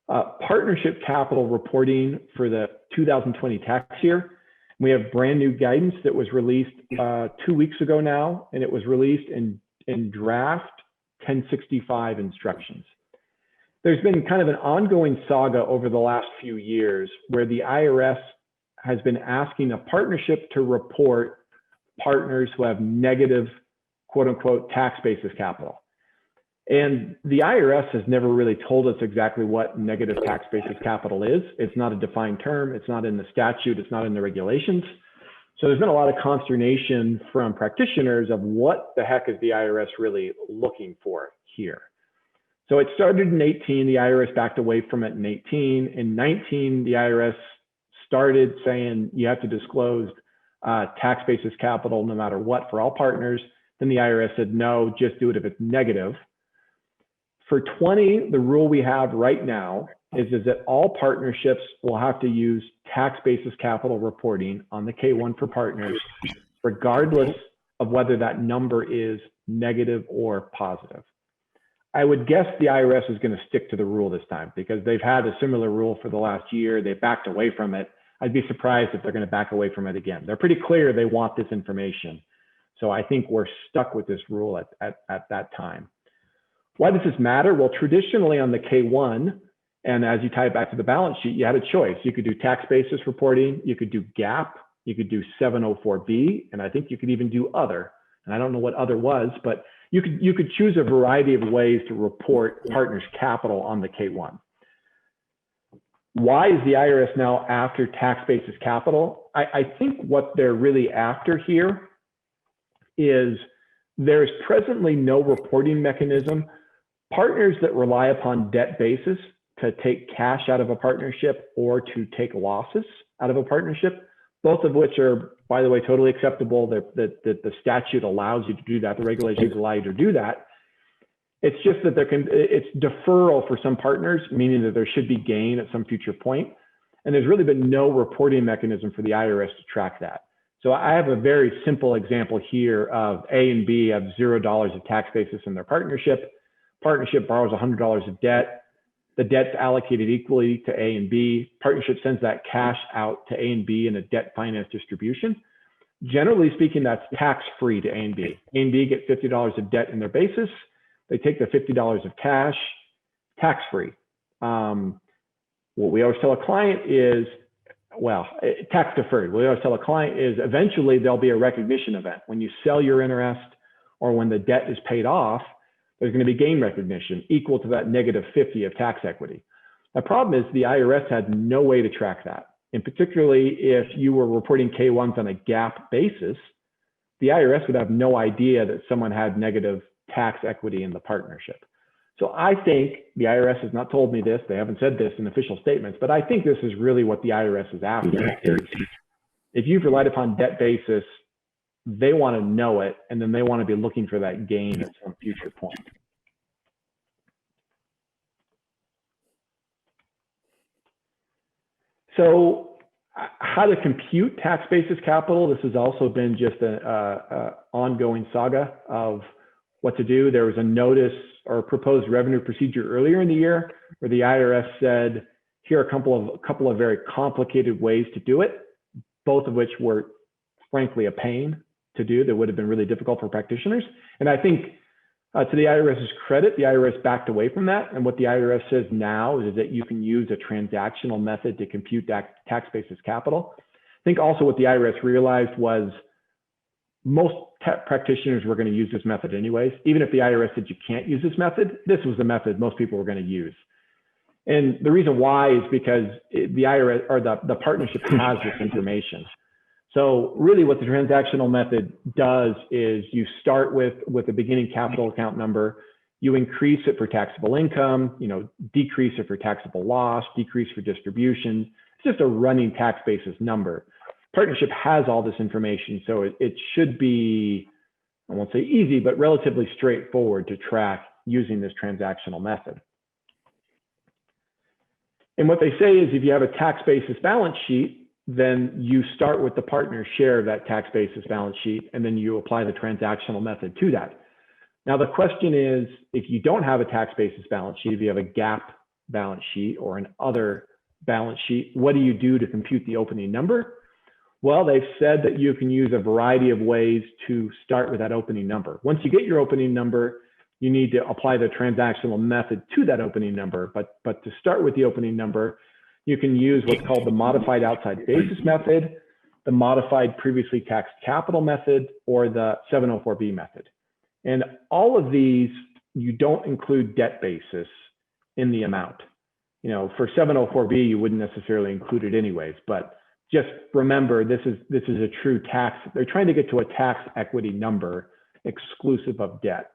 partnership capital reporting for the 2020 tax year. We have brand new guidance that was released 2 weeks ago now, and it was released in draft 1065 instructions. There's been kind of an ongoing saga over the last few years where the IRS has been asking a partnership to report partners who have negative, quote unquote, tax basis capital. And the IRS has never really told us exactly what negative tax basis capital is. It's not a defined term. It's not in the statute. It's not in the regulations. So there's been a lot of consternation from practitioners of what the heck is the IRS really looking for here. So it started in 18, the IRS backed away from it in 18. In 19, the IRS started saying you have to disclose tax basis capital no matter what for all partners. Then the IRS said, no, just do it if it's negative. For 20, the rule we have right now is that all partnerships will have to use tax basis capital reporting on the K-1 for partners, regardless of whether that number is negative or positive. I would guess the IRS is going to stick to the rule this time because they've had a similar rule for the last year. They backed away from it. I'd be surprised if they're going to back away from it again. They're pretty clear they want this information. So I think we're stuck with this rule at that time. Why does this matter? Well, traditionally on the K-1, and as you tie it back to the balance sheet, you had a choice. You could do tax basis reporting, you could do GAAP, you could do 704B, and I think you could even do other. And I don't know what other was, but you could choose a variety of ways to report partners' capital on the K-1. Why is the IRS now after tax basis capital? I think what they're really after here is there's presently no reporting mechanism. Partners that rely upon debt basis to take cash out of a partnership or to take losses out of a partnership, both of which are, by the way, totally acceptable, that the statute allows you to do that, the regulations allow you to do that. It's just that it's deferral for some partners, meaning that there should be gain at some future point. And there's really been no reporting mechanism for the IRS to track that. So I have a very simple example here of A and B have $0 of tax basis in their partnership. Partnership borrows $100 of debt. The debt's allocated equally to A and B. Partnership sends that cash out to A and B in a debt finance distribution. Generally speaking, that's tax-free to A and B. A and B get $50 of debt in their basis. They take the $50 of cash, tax-free. What we always tell a client is, well, tax deferred. What we always tell a client is eventually there'll be a recognition event. When you sell your interest or when the debt is paid off, there's going to be gain recognition equal to that -50 of tax equity. The problem is the IRS had no way to track that. And particularly if you were reporting K-1s on a GAAP basis, the IRS would have no idea that someone had negative tax equity in the partnership. So I think the IRS has not told me this, they haven't said this in official statements, but I think this is really what the IRS is after. If you've relied upon debt basis, they want to know it, and then they want to be looking for that gain at some future point. So how to compute tax basis capital, this has also been just an ongoing saga of what to do. There was a notice or a proposed revenue procedure earlier in the year where the IRS said, here are a couple of very complicated ways to do it, both of which were frankly a pain to do. That would have been really difficult for practitioners. And I think to the IRS's credit, the IRS backed away from that. And what the IRS says now is that you can use a transactional method to compute tax basis capital. I think also what the IRS realized was most practitioners were going to use this method anyways. Even if the IRS said you can't use this method, this was the method most people were going to use. And the reason why is because the IRS or the partnership has this information. So really what the transactional method does is you start with a beginning capital account number, you increase it for taxable income, decrease it for taxable loss, decrease for distribution. It's just a running tax basis number. Partnership has all this information, so it should be, I won't say easy, but relatively straightforward to track using this transactional method. And what they say is if you have a tax basis balance sheet, then you start with the partner's share of that tax basis balance sheet, and then you apply the transactional method to that. Now, the question is, if you don't have a tax basis balance sheet, if you have a GAAP balance sheet or an other balance sheet, what do you do to compute the opening number? Well, they've said that you can use a variety of ways to start with that opening number. Once you get your opening number, you need to apply the transactional method to that opening number. But to start with the opening number, you can use what's called the modified outside basis method, the modified previously taxed capital method, or the 704B method. And all of these, you don't include debt basis in the amount. For 704B, you wouldn't necessarily include it anyways, but just remember, this is a true tax. They're trying to get to a tax equity number exclusive of debt.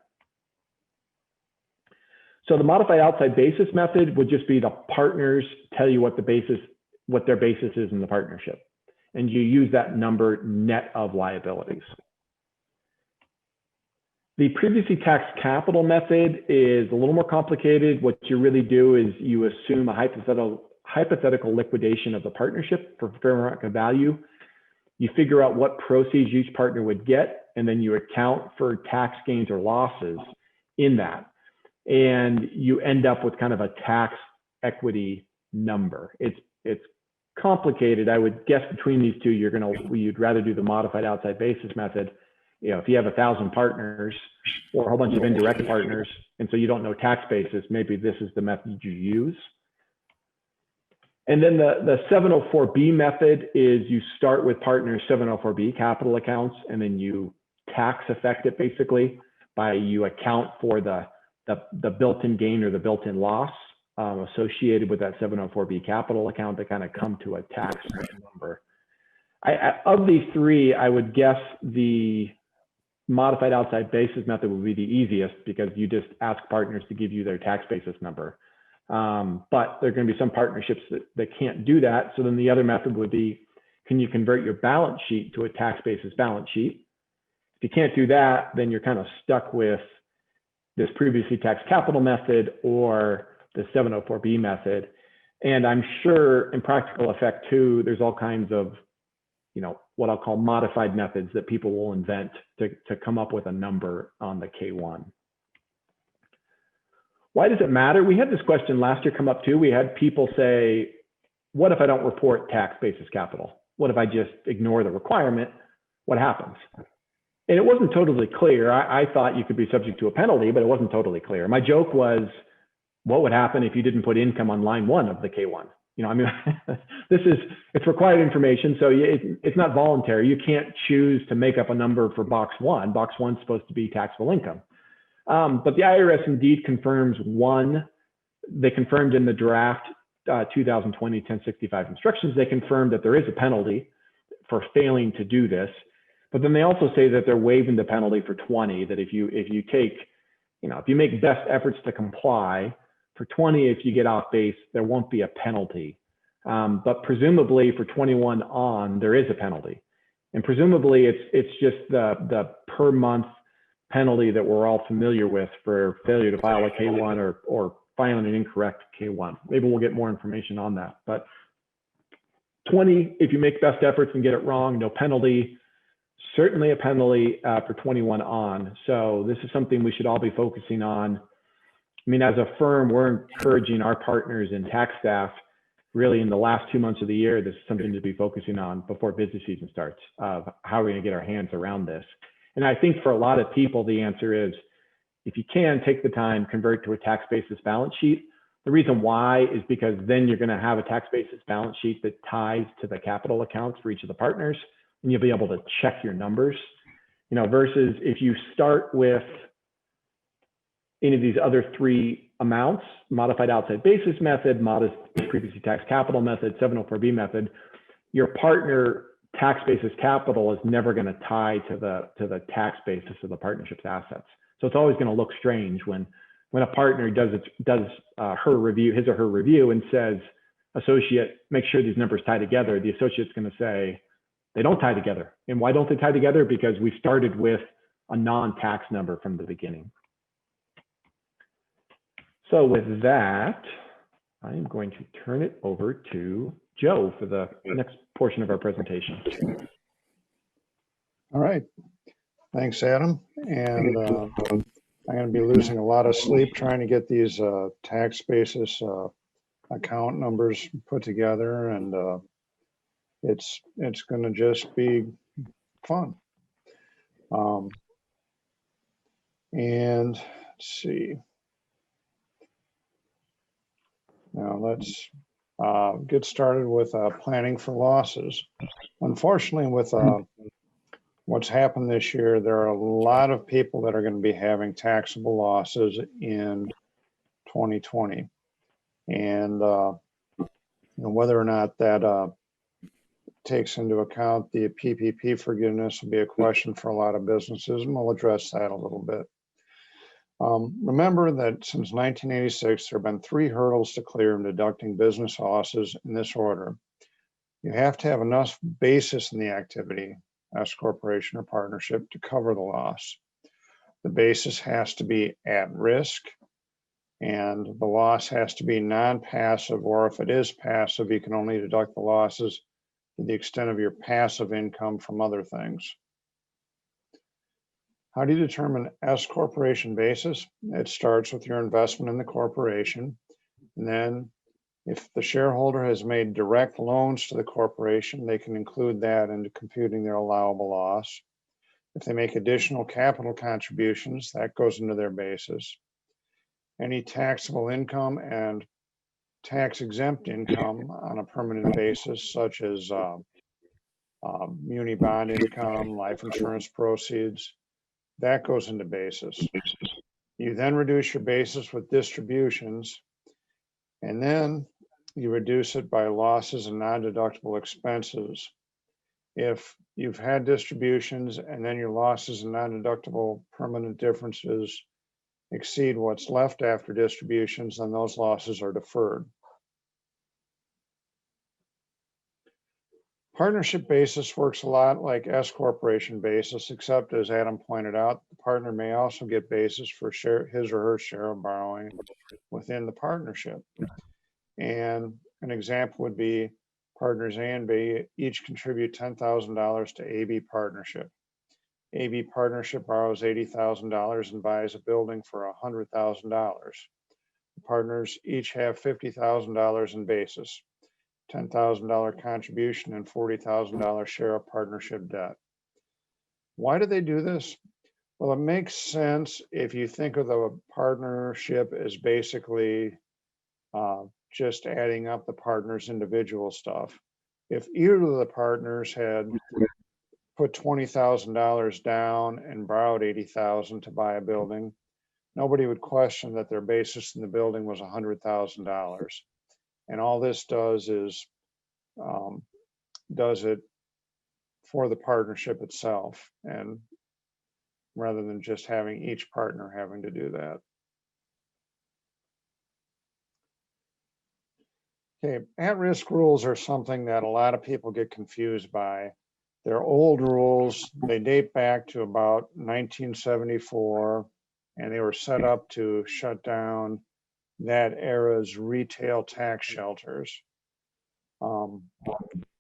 So the modified outside basis method would just be the partners tell you what their basis is in the partnership. And you use that number net of liabilities. The previously taxed capital method is a little more complicated. What you really do is you assume a hypothetical liquidation of the partnership for fair market value. You figure out what proceeds each partner would get, and then you account for tax gains or losses in that. And you end up with kind of a tax equity number. It's complicated. I would guess between these two, you'd rather do the modified outside basis method. If you have 1,000 partners or a whole bunch of indirect partners, and so you don't know tax basis, maybe this is the method you use. And then the 704B method is you start with partners 704B capital accounts, and then you tax affect it basically by you account for the built-in gain or the built-in loss associated with that 704B capital account to kind of come to a tax number. Of these three, I would guess the modified outside basis method would be the easiest because you just ask partners to give you their tax basis number. But there are going to be some partnerships that can't do that. So then the other method would be, can you convert your balance sheet to a tax basis balance sheet? If you can't do that, then you're kind of stuck with this previously taxed capital method or the 704B method. And I'm sure in practical effect too, there's all kinds of, what I'll call modified methods that people will invent to come up with a number on the K1. Why does it matter? We had this question last year come up too. We had people say, what if I don't report tax basis capital? What if I just ignore the requirement? What happens? And it wasn't totally clear. I thought you could be subject to a penalty, but it wasn't totally clear. My joke was, what would happen if you didn't put income on line 1 of the K1? You know, I mean, it's required information, so it's not voluntary. You can't choose to make up a number for box 1. Box 1 is supposed to be taxable income. But the IRS indeed confirms they confirmed in the draft 2020-1065 instructions, they confirmed that there is a penalty for failing to do this. But then they also say that they're waiving the penalty for 20, that if you take, if you make best efforts to comply, for 20, if you get off base, there won't be a penalty. But presumably for 21 on, there is a penalty. And presumably it's just the per month penalty that we're all familiar with for failure to file a K1 or filing an incorrect K1. Maybe we'll get more information on that. But 20, if you make best efforts and get it wrong, no penalty. Certainly a penalty for 21 on. So this is something we should all be focusing on. I mean, as a firm, we're encouraging our partners and tax staff really in the last 2 months of the year, this is something to be focusing on before busy season starts, of how we're going to get our hands around this. And I think for a lot of people, the answer is, if you can, take the time, convert to a tax basis balance sheet. The reason why is because then you're going to have a tax basis balance sheet that ties to the capital accounts for each of the partners, and you'll be able to check your numbers, versus if you start with any of these other 3 amounts, modified outside basis method, modest previously taxed capital method, 704B method, your partner tax basis capital is never going to tie to the tax basis of the partnership's assets. So it's always going to look strange when a partner does her review, his or her review, and says, associate, make sure these numbers tie together. The associate's going to say, they don't tie together. And why don't they tie together? Because we started with a non-tax number from the beginning. So with that, I am going to turn it over to Joe for the next portion of our presentation. All right. Thanks, Adam. And I'm going to be losing a lot of sleep trying to get these tax basis account numbers put together, and it's going to just be fun. And let's see. Now let's get started with planning for losses. Unfortunately, with what's happened this year, there are a lot of people that are going to be having taxable losses in 2020. And whether or not that takes into account the PPP forgiveness will be a question for a lot of businesses, and we'll address that a little bit. Remember that since 1986, there have been 3 hurdles to clear in deducting business losses in this order. You have to have enough basis in the activity, S corporation or partnership, to cover the loss. The basis has to be at risk, and the loss has to be non-passive, or if it is passive, you can only deduct the losses to the extent of your passive income from other things. How do you determine S corporation basis? It starts with your investment in the corporation. And then if the shareholder has made direct loans to the corporation, they can include that into computing their allowable loss. If they make additional capital contributions, that goes into their basis. Any taxable income and tax exempt income on a permanent basis, such as muni bond income, life insurance proceeds, that goes into basis. You then reduce your basis with distributions, and then you reduce it by losses and non-deductible expenses. If you've had distributions and then your losses and non-deductible permanent differences exceed what's left after distributions, then those losses are deferred. Partnership basis works a lot like S corporation basis, except as Adam pointed out, the partner may also get basis for his or her share of borrowing within the partnership. And an example would be partners A and B each contribute $10,000 to AB partnership. AB partnership borrows $80,000 and buys a building for $100,000. partners each have $50,000 in basis, $10,000 contribution, and $40,000 share of partnership debt. Why do they do this? Well, it makes sense if you think of the partnership as basically just adding up the partners' individual stuff. If either of the partners had put $20,000 down and borrowed $80,000 to buy a building, nobody would question that their basis in the building was $100,000. And all this does is does it for the partnership itself, and rather than just having each partner having to do that. Okay, at-risk rules are something that a lot of people get confused by. They're old rules. They date back to about 1974, and they were set up to shut down that era's retail tax shelters.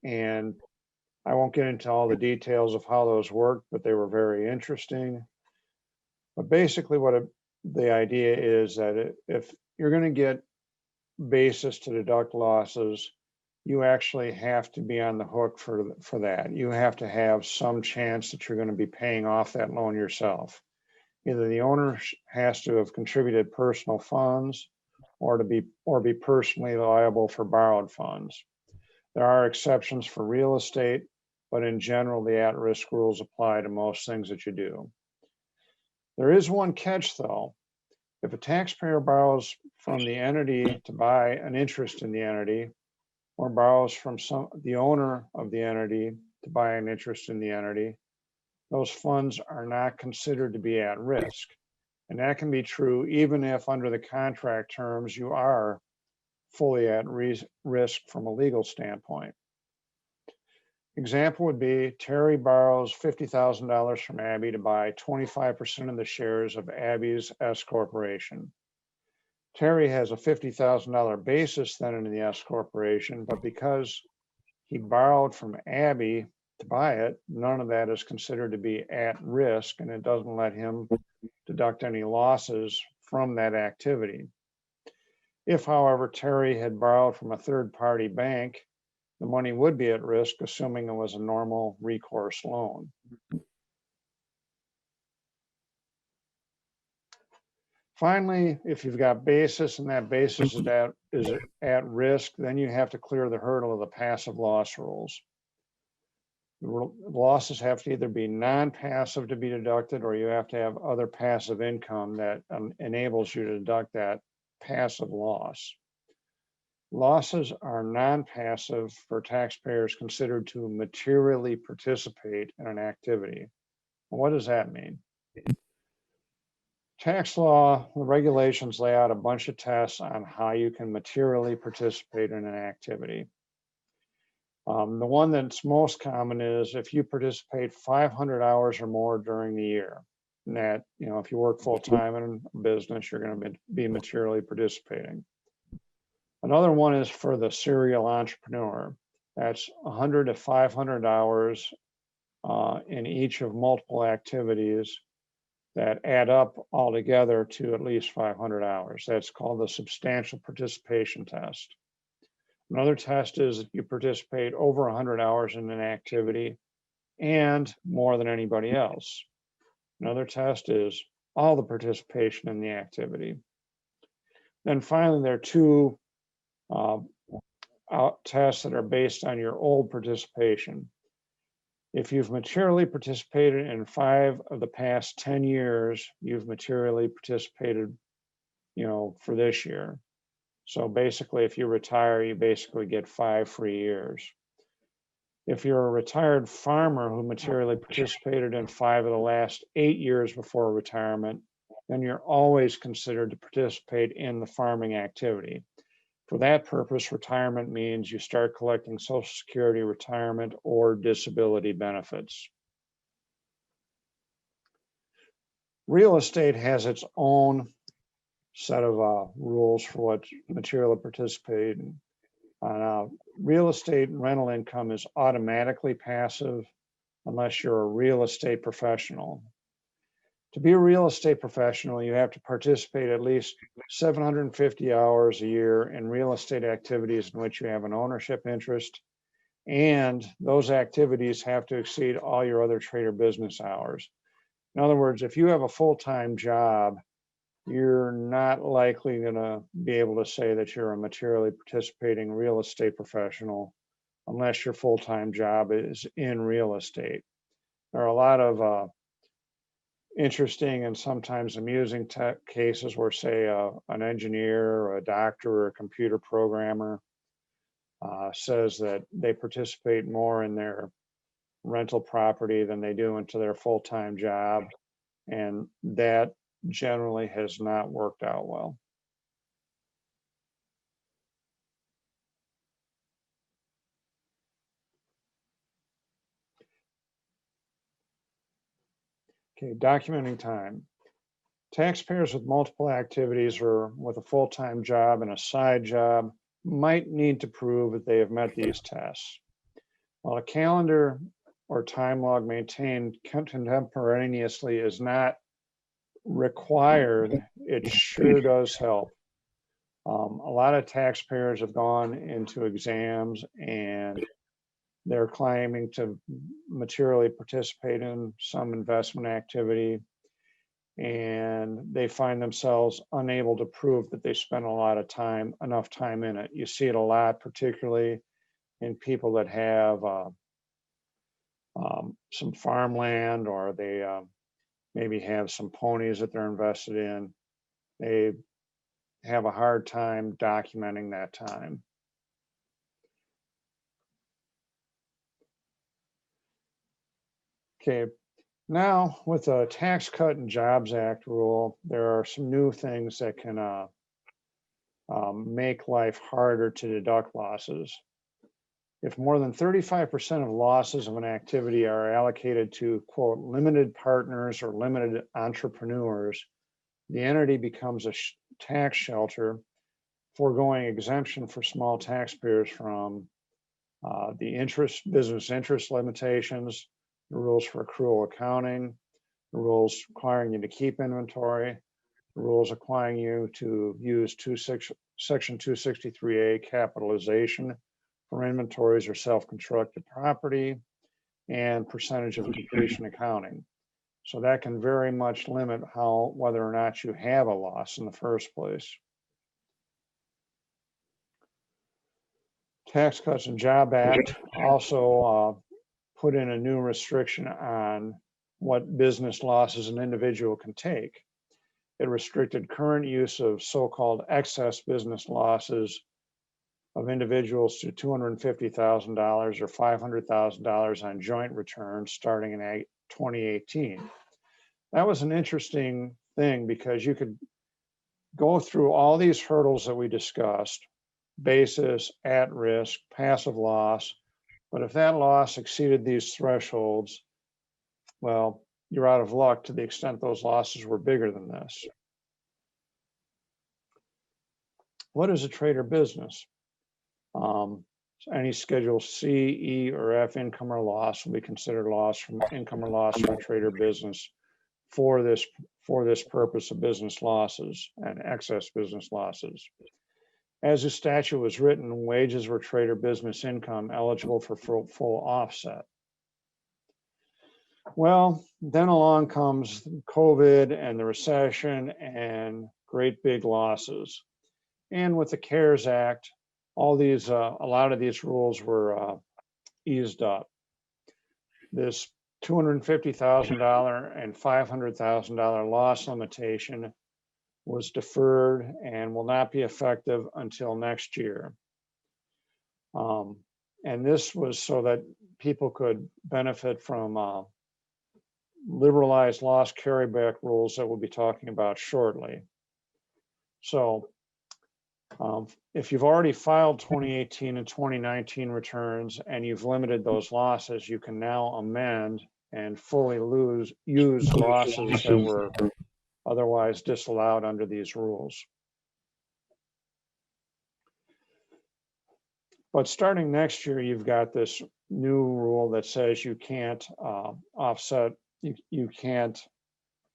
And I won't get into all the details of how those work, but they were very interesting. But basically the idea is that if you're going to get basis to deduct losses, you actually have to be on the hook for that. You have to have some chance that you're going to be paying off that loan yourself. Either the owner has to have contributed personal funds or be personally liable for borrowed funds. There are exceptions for real estate, but in general, the at-risk rules apply to most things that you do. There is one catch though. If a taxpayer borrows from the entity to buy an interest in the entity, or borrows from the owner of the entity to buy an interest in the entity, those funds are not considered to be at risk. And that can be true even if under the contract terms you are fully at risk from a legal standpoint. Example would be Terry borrows $50,000 from Abby to buy 25% of the shares of Abby's S Corporation. Terry has a $50,000 basis then in the S Corporation, but because he borrowed from Abby to buy it, none of that is considered to be at risk, and it doesn't let him deduct any losses from that activity. If, however, Terry had borrowed from a third-party bank, the money would be at risk, assuming it was a normal recourse loan. Finally, if you've got basis and that basis is at risk, then you have to clear the hurdle of the passive loss rules. The losses have to either be non-passive to be deducted, or you have to have other passive income that enables you to deduct that passive loss. Losses are non-passive for taxpayers considered to materially participate in an activity. What does that mean? Tax law, the regulations lay out a bunch of tests on how you can materially participate in an activity. The one that's most common is if you participate 500 hours or more during the year. And that, if you work full-time in a business, you're going to be materially participating. Another one is for the serial entrepreneur. That's 100 to 500 hours in each of multiple activities that add up altogether to at least 500 hours. That's called the substantial participation test. Another test is that you participate over 100 hours in an activity and more than anybody else. Another test is all the participation in the activity. Then finally, there are two tests that are based on your old participation. If you've materially participated in 5 of the past 10 years, you've materially participated, for this year. So basically, if you retire, you basically get 5 free years. If you're a retired farmer who materially participated in 5 of the last 8 years before retirement, then you're always considered to participate in the farming activity. For that purpose, retirement means you start collecting Social Security, retirement, or disability benefits. Real estate has its own set of rules for what material to participate in. Real estate rental income is automatically passive unless you're a real estate professional. To be a real estate professional, you have to participate at least 750 hours a year in real estate activities in which you have an ownership interest, and those activities have to exceed all your other trader business hours. In other words, if you have a full-time job, you're not likely going to be able to say that you're a materially participating real estate professional unless your full-time job is in real estate. There are a lot of interesting and sometimes amusing cases where, say, an engineer or a doctor or a computer programmer says that they participate more in their rental property than they do into their full-time job, and that generally has not worked out well. Okay, documenting time. Taxpayers with multiple activities or with a full-time job and a side job might need to prove that they have met these tests. While a calendar or time log maintained contemporaneously is not required, it sure does help. A lot of taxpayers have gone into exams and they're claiming to materially participate in some investment activity, and they find themselves unable to prove that they spent a lot of time, enough time in it. You see it a lot, particularly in people that have some farmland, or they maybe have some ponies that they're invested in. They have a hard time documenting that time. Okay, now with the Tax Cut and Jobs Act rule, there are some new things that can make life harder to deduct losses. If more than 35% of losses of an activity are allocated to, quote, limited partners or limited entrepreneurs, the entity becomes a tax shelter, foregoing exemption for small taxpayers from the business interest limitations, the rules for accrual accounting, the rules requiring you to keep inventory, the rules requiring you to use Section 263A capitalization for inventories or self-constructed property, and percentage of completion accounting. So that can very much limit whether or not you have a loss in the first place. Tax Cuts and Job Act also put in a new restriction on what business losses an individual can take. It restricted current use of so-called excess business losses of individuals to $250,000 or $500,000 on joint returns starting in 2018. That was an interesting thing because you could go through all these hurdles that we discussed: basis, at risk, passive loss. But if that loss exceeded these thresholds, well, you're out of luck to the extent those losses were bigger than this. What is a trader business? Any Schedule C, E, or F income or loss will be considered loss from income or loss from a trader business for this purpose of business losses and excess business losses. As the statute was written, wages were trader business income eligible for full offset. Well, then along comes COVID and the recession and great big losses. And with the CARES Act, all these, a lot of these rules were eased up. This $250,000 and $500,000 loss limitation was deferred and will not be effective until next year. And this was so that people could benefit from liberalized loss carryback rules that we'll be talking about shortly. So if you've already filed 2018 and 2019 returns and you've limited those losses, you can now amend and fully use losses that were otherwise disallowed under these rules. But starting next year, you've got this new rule that says you can't offset, you can't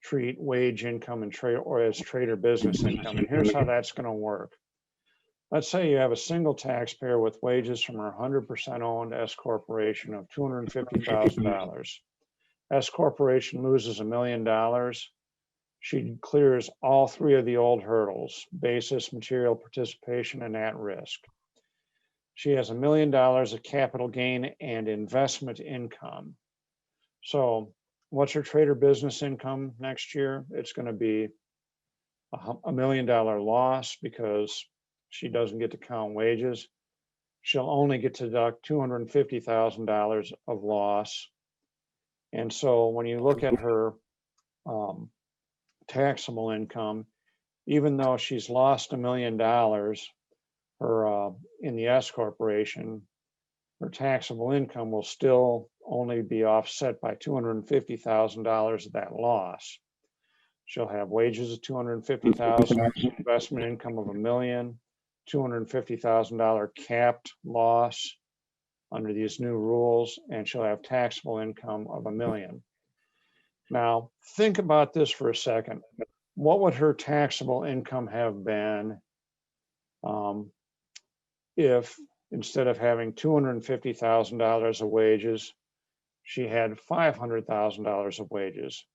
treat wage income and trade or as trader business income. And here's how that's going to work. Let's say you have a single taxpayer with wages from her 100% owned S corporation of $250,000. S corporation loses $1 million. She clears all three of the old hurdles: basis, material participation, and at risk. She has $1 million of capital gain and investment income. So what's her trader business income next year? It's going to be $1 million loss because she doesn't get to count wages. She'll only get to deduct $250,000 of loss. And so when you look at her taxable income, even though she's lost $1 million, her in the S corporation, her taxable income will still only be offset by $250,000 of that loss. She'll have wages of $250,000, investment income of $1 million, $250,000 capped loss under these new rules, and she'll have taxable income of $1 million. Now, think about this for a second. What would her taxable income have been if instead of having $250,000 of wages, she had $500,000 of wages?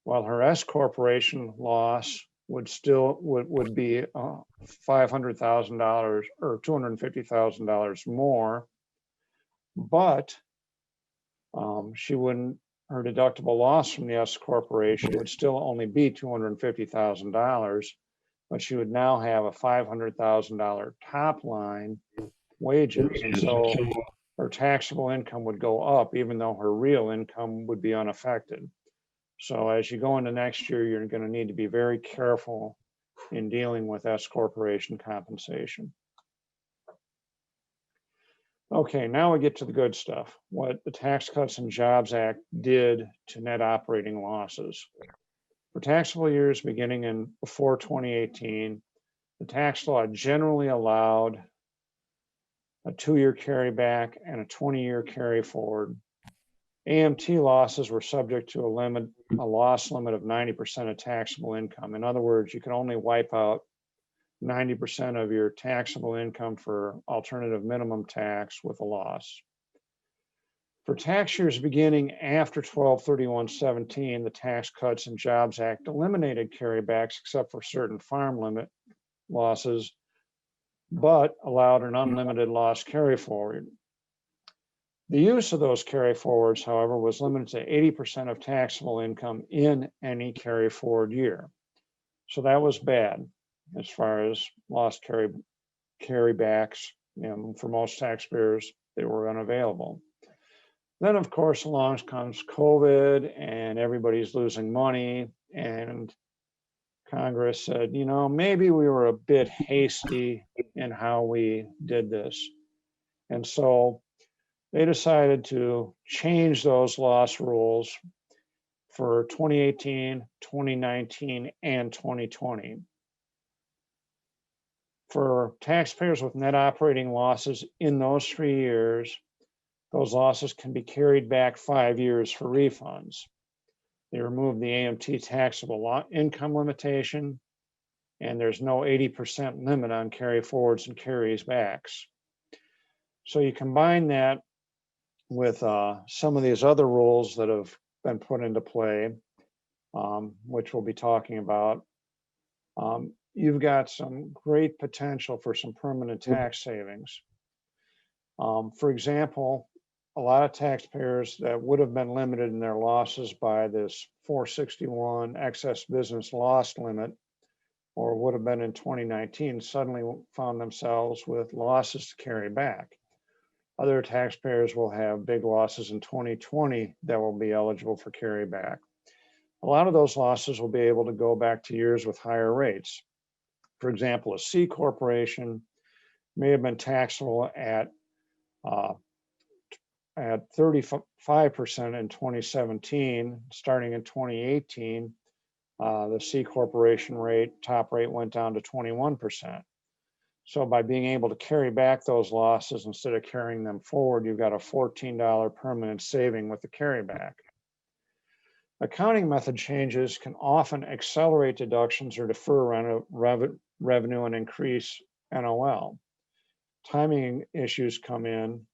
Well, her S corporation loss would still would be $500,000 or $250,000 more, but she wouldn't. Her deductible loss from the S corporation would still only be $250,000, but she would now have a $500,000 top line wages, and so her taxable income would go up, even though her real income would be unaffected. So as you go into next year, you're going to need to be very careful in dealing with S corporation compensation. Okay, now we get to the good stuff, what the Tax Cuts and Jobs Act did to net operating losses. For taxable years beginning in before 2018, the tax law generally allowed a 2-year carryback and a 20-year carry forward. AMT losses were subject to a loss limit of 90% of taxable income. In other words, you can only wipe out 90% of your taxable income for alternative minimum tax with a loss. For tax years beginning after 12/31/17, the Tax Cuts and Jobs Act eliminated carrybacks except for certain farm limit losses, but allowed an unlimited loss carry forward. The use of those carry forwards, however, was limited to 80% of taxable income in any carry forward year. So that was bad as far as loss carrybacks. For most taxpayers, they were unavailable. Then, of course, along comes COVID and everybody's losing money, and Congress said, maybe we were a bit hasty in how we did this. And so they decided to change those loss rules for 2018, 2019, and 2020. For taxpayers with net operating losses in those 3 years, those losses can be carried back 5 years for refunds. They removed the AMT taxable income limitation, and there's no 80% limit on carry forwards and carries backs. So you combine that with some of these other rules that have been put into play, which we'll be talking about. You've got some great potential for some permanent tax savings. For example, a lot of taxpayers that would have been limited in their losses by this 461 excess business loss limit, or would have been in 2019, suddenly found themselves with losses to carry back. Other taxpayers will have big losses in 2020 that will be eligible for carryback. A lot of those losses will be able to go back to years with higher rates. For example, a C corporation may have been taxable at 35% in 2017. Starting in 2018, the C corporation top rate went down to 21%. So by being able to carry back those losses instead of carrying them forward, you've got a $14 permanent saving with the carryback. Accounting method changes can often accelerate deductions or defer revenue and increase NOL. Timing issues come in.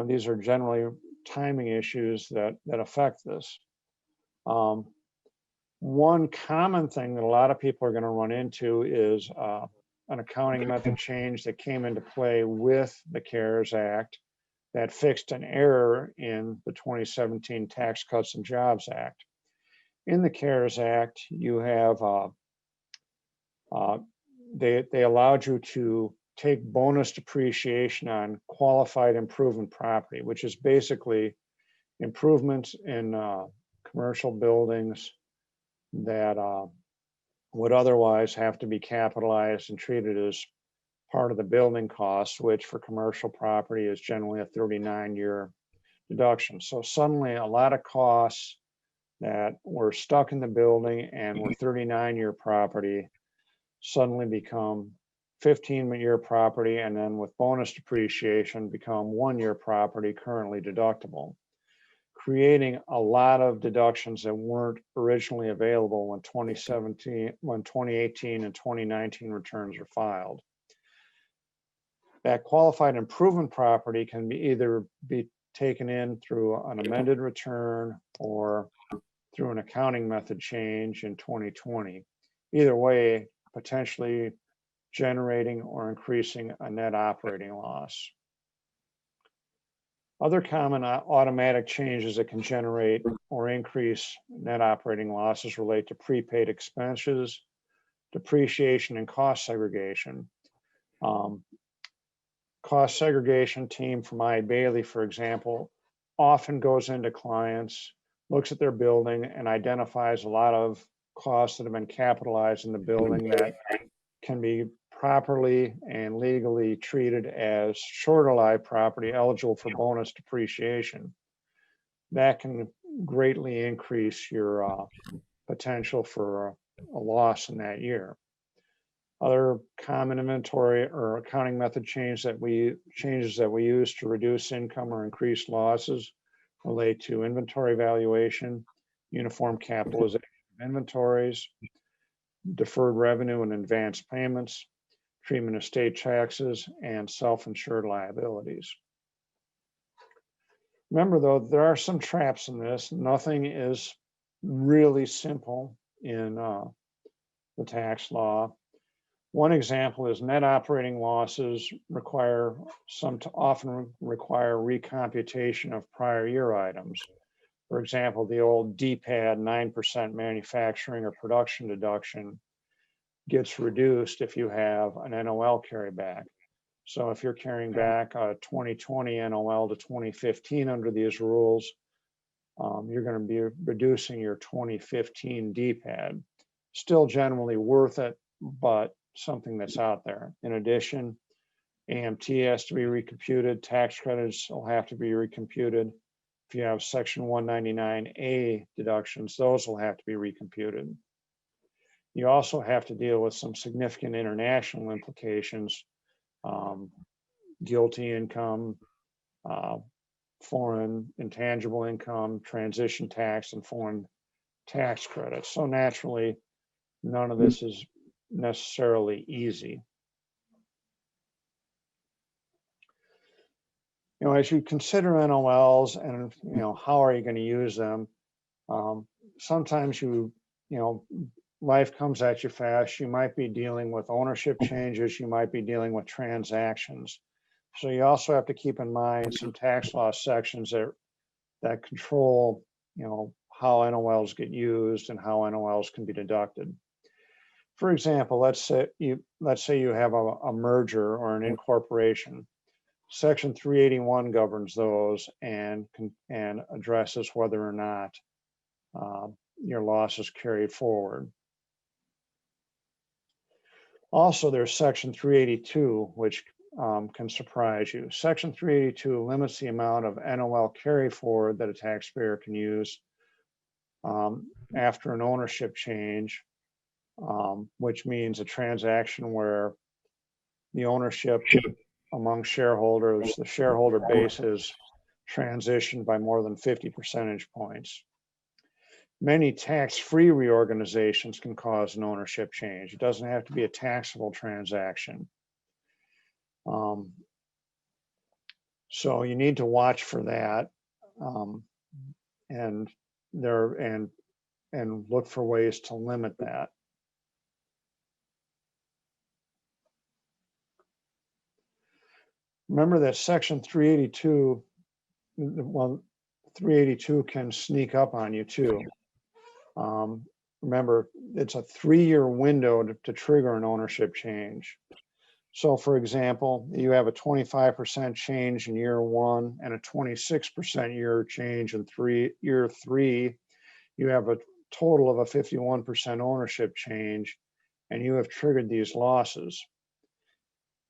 These are generally timing issues that affect this. One common thing that a lot of people are going to run into is an accounting method change that came into play with the CARES Act that fixed an error in the 2017 Tax Cuts and Jobs Act. In the CARES Act, you have, they allowed you to take bonus depreciation on qualified improvement property, which is basically improvements in commercial buildings that would otherwise have to be capitalized and treated as part of the building costs, which for commercial property is generally a 39-year deduction. So suddenly a lot of costs that were stuck in the building and were 39-year property suddenly become 15-year property, and then with bonus depreciation become 1-year property currently deductible, creating a lot of deductions that weren't originally available when 2018 and 2019 returns are filed. That qualified improvement property can either be taken in through an amended return or through an accounting method change in 2020. Either way, potentially generating or increasing a net operating loss. Other common automatic changes that can generate or increase net operating losses relate to prepaid expenses, depreciation, and cost segregation. Cost segregation team from Eide, for example, often goes into clients, looks at their building, and identifies a lot of costs that have been capitalized in the building that can be properly and legally treated as shorter life property eligible for bonus depreciation. That can greatly increase your potential for a loss in that year. Other common inventory or accounting method changes that we use to reduce income or increase losses relate to inventory valuation, uniform capitalization of inventories, deferred revenue and advance payments, treatment of state taxes, and self-insured liabilities. Remember, though, there are some traps in this. Nothing is really simple in the tax law. One example is net operating losses often require recomputation of prior year items. For example, the old DPAD 9% manufacturing or production deduction gets reduced if you have an NOL carryback. So if you're carrying back a 2020 NOL to 2015 under these rules, you're going to be reducing your 2015 DPAD. Still generally worth it, but something that's out there. In addition, AMT has to be recomputed, tax credits will have to be recomputed. If you have Section 199A deductions, those will have to be recomputed. You also have to deal with some significant international implications, GILTI income, foreign intangible income, transition tax, and foreign tax credits. So naturally, none of this is necessarily easy. As you consider NOLs and how are you going to use them, sometimes life comes at you fast. You might be dealing with ownership changes. You might be dealing with transactions. So you also have to keep in mind some tax law sections that control, how NOLs get used and how NOLs can be deducted. For example, let's say you have a merger or an incorporation. Section 381 governs those and addresses whether or not your loss is carried forward. Also, there's Section 382, which can surprise you. Section 382 limits the amount of NOL carry forward that a taxpayer can use after an ownership change, which means a transaction where the ownership among shareholders, the shareholder base is transitioned by more than 50 percentage points. Many tax-free reorganizations can cause an ownership change. It doesn't have to be a taxable transaction. So you need to watch for that, and look for ways to limit that. Remember that Section 382, well, 382 can sneak up on you too. Remember, it's a 3-year window to trigger an ownership change. So for example, you have a 25% change in year 1 and a 26% year change in year 3. You have a total of a 51% ownership change, and you have triggered these losses.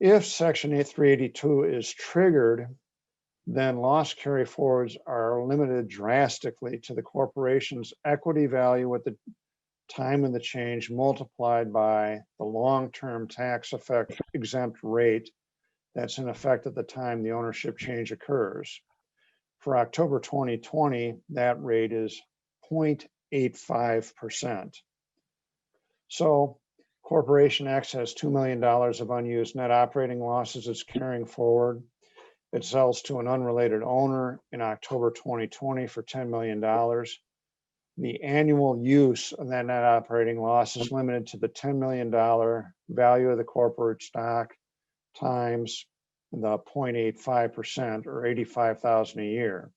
If Section 382 is triggered, then loss carryforwards are limited drastically to the corporation's equity value at the time of the change multiplied by the long-term tax effect exempt rate that's in effect at the time the ownership change occurs. For October 2020, that rate is 0.85%. So Corporation X has $2 million of unused net operating losses it's carrying forward. It sells to an unrelated owner in October 2020 for $10 million. The annual use of that net operating loss is limited to the $10 million value of the corporate stock times the 0.85% or $85,000 a year.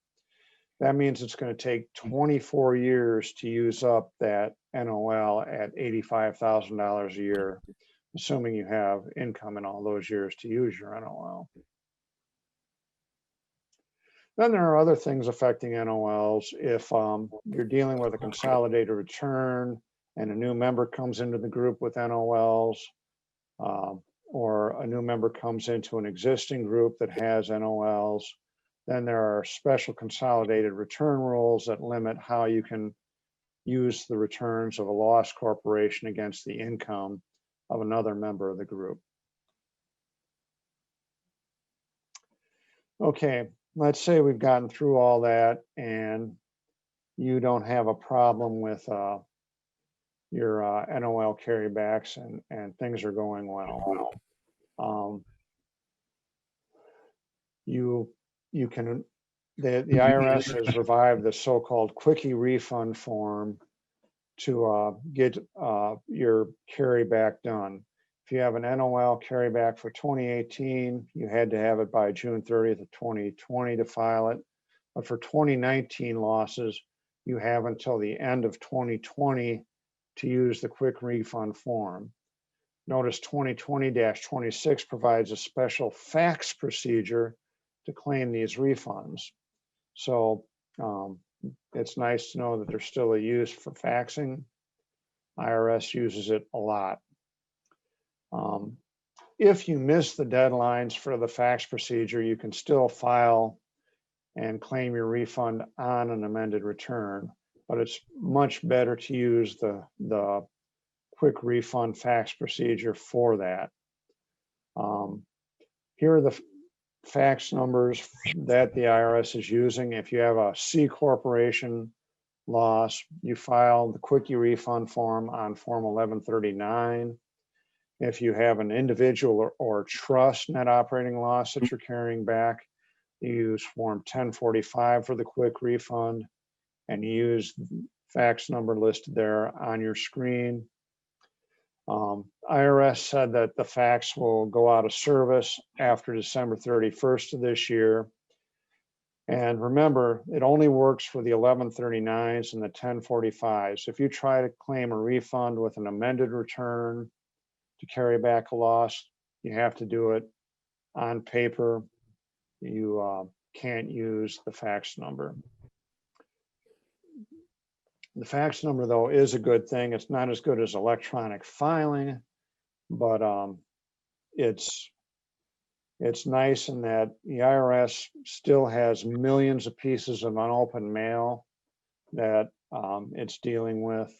That means it's going to take 24 years to use up that NOL at $85,000 a year, assuming you have income in all those years to use your NOL. Then there are other things affecting NOLs. If you're dealing with a consolidated return and a new member comes into the group with NOLs, or a new member comes into an existing group that has NOLs, then there are special consolidated return rules that limit how you can use the returns of a loss corporation against the income of another member of the group. Okay. Let's say we've gotten through all that and you don't have a problem with your NOL carrybacks and things are going well. The IRS has revived the so-called quickie refund form to get your carryback done. If you have an NOL carryback for 2018, you had to have it by June 30th of 2020 to file it. But for 2019 losses, you have until the end of 2020 to use the quick refund form. Notice 2020-26 provides a special fax procedure to claim these refunds. So it's nice to know that there's still a use for faxing. IRS uses it a lot. If you miss the deadlines for the fax procedure, you can still file and claim your refund on an amended return, but it's much better to use the quick refund fax procedure for that. Here are the fax numbers that the IRS is using. If you have a C corporation loss, you file the quickie refund form on Form 1139. If you have an individual or trust net operating loss that you're carrying back, you use Form 1045 for the quick refund, and you use the fax number listed there on your screen. IRS said that the fax will go out of service after December 31st of this year. And remember, it only works for the 1139s and the 1045s. If you try to claim a refund with an amended return to carry back a loss, you have to do it on paper. You can't use the fax number. The fax number, though, is a good thing. It's not as good as electronic filing, but it's nice in that the IRS still has millions of pieces of unopened mail that it's dealing with.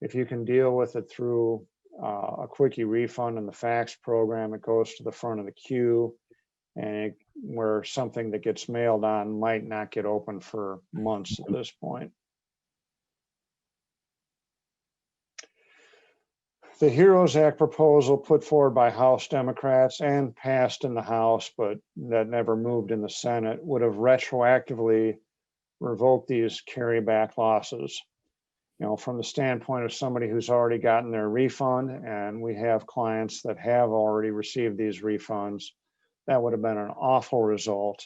If you can deal with it through a quickie refund in the fax program, it goes to the front of the queue, and where something that gets mailed on might not get open for months at this point. the HEROES Act proposal put forward by House Democrats and passed in the House, but that never moved in the Senate, would have retroactively revoked these carryback losses. You know, from the standpoint of somebody who's already gotten their refund, and we have clients that have already received these refunds, that would have been an awful result.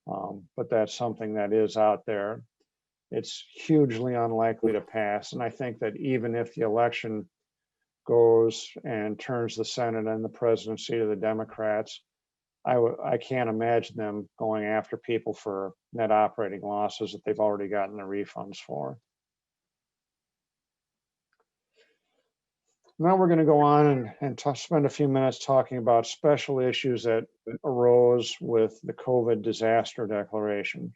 But that's something that is out there. It's hugely unlikely to pass. And I think that even if the election goes and turns the Senate and the presidency to the Democrats, I can't imagine them going after people for net operating losses that they've already gotten the refunds for. Now we're going to go on and spend a few minutes talking about special issues that arose with the COVID disaster declaration.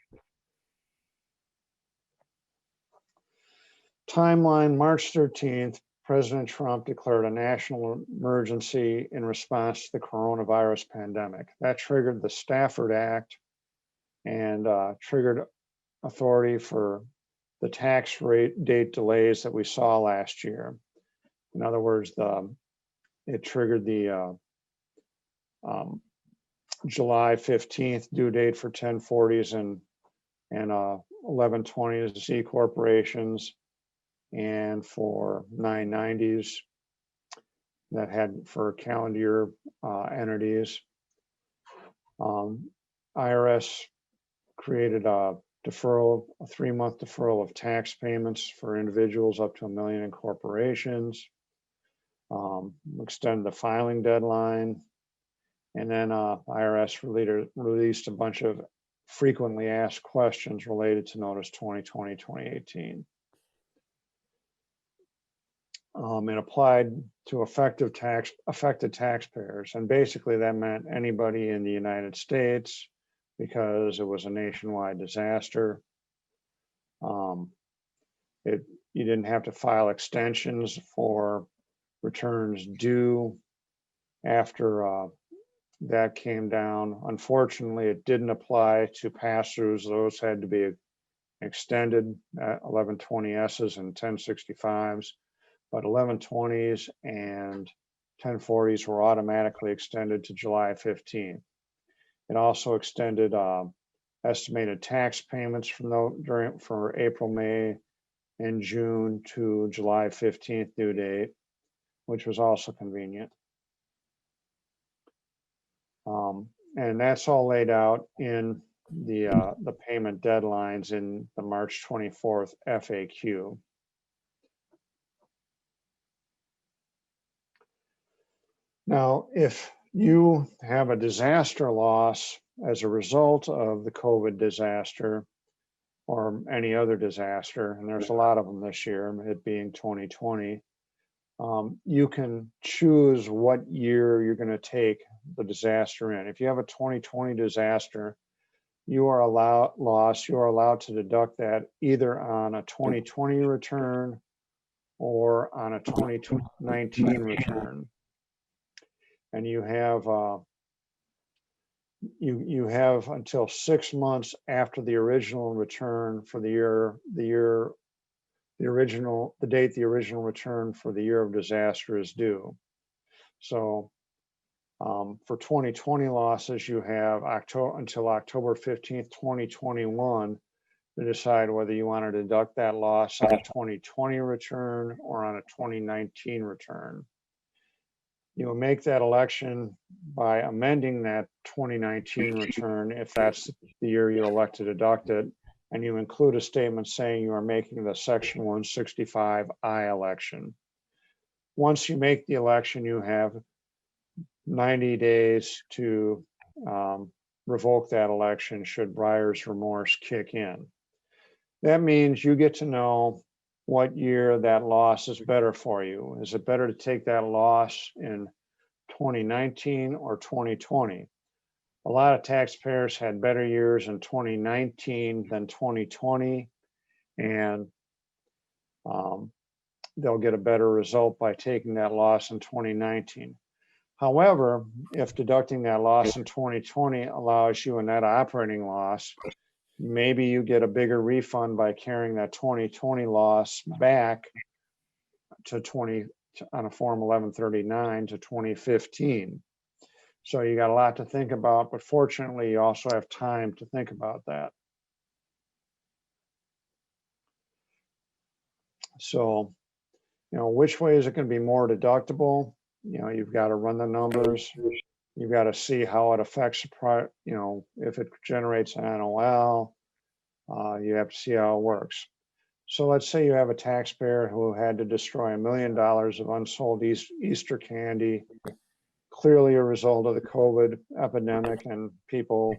Timeline, March 13th, President Trump declared a national emergency in response to the coronavirus pandemic. That triggered the Stafford Act and triggered authority for the tax rate date delays that we saw last year. In other words, it triggered the July 15th due date for 1040s and 1120s C corporations, and for 990s that had for calendar year entities. IRS created a deferral, a 3-month deferral of tax payments for individuals up to $1 million in corporations. Extend the filing deadline, and then IRS released a bunch of frequently asked questions related to Notice 2020-2018. It applied to affected taxpayers, and basically that meant anybody in the United States, because it was a nationwide disaster. You didn't have to file extensions for returns due after that came down. Unfortunately, it didn't apply to pass-throughs. Those had to be extended at 1120Ss and 1065s, but 1120s and 1040s were automatically extended to July 15th. It also extended estimated tax payments for April, May, and June to July 15th due date, which was also convenient. And that's all laid out in the payment deadlines in the March 24th FAQ. Now, if you have a disaster loss as a result of the COVID disaster or any other disaster, and there's a lot of them this year, it being 2020, you can choose what year you're going to take the disaster in. If you have a 2020 disaster, you are allowed to deduct that either on a 2020 return or on a 2019 return. And you have until 6 months after the original return for the date the original return for the year of disaster is due. So for 2020 losses, you have until October 15th, 2021 to decide whether you want to deduct that loss on a 2020 return or on a 2019 return. You will make that election by amending that 2019 return if that's the year you elect to deduct it, and you include a statement saying you are making the Section 165I election. Once you make the election, you have 90 days to revoke that election should buyer's remorse kick in. That means you get to know what year that loss is better for you. Is it better to take that loss in 2019 or 2020? A lot of taxpayers had better years in 2019 than 2020, and they'll get a better result by taking that loss in 2019. However, if deducting that loss in 2020 allows you a net operating loss, maybe you get a bigger refund by carrying that 2020 loss back to on a Form 1139 to 2015. So you got a lot to think about, but fortunately you also have time to think about that. So, which way is it going to be more deductible? You've got to run the numbers. You've got to see how it affects the if it generates an NOL, you have to see how it works. So let's say you have a taxpayer who had to destroy $1 million of unsold Easter candy, clearly a result of the COVID epidemic and people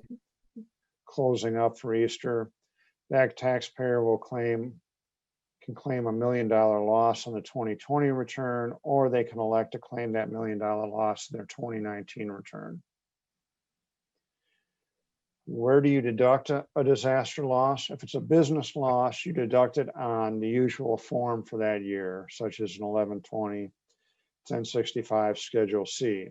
closing up for Easter. That taxpayer can claim $1 million loss on the 2020 return, or they can elect to claim that $1 million loss in their 2019 return. Where do you deduct a disaster loss? If it's a business loss, you deduct it on the usual form for that year, such as an 1120, 1065 Schedule C.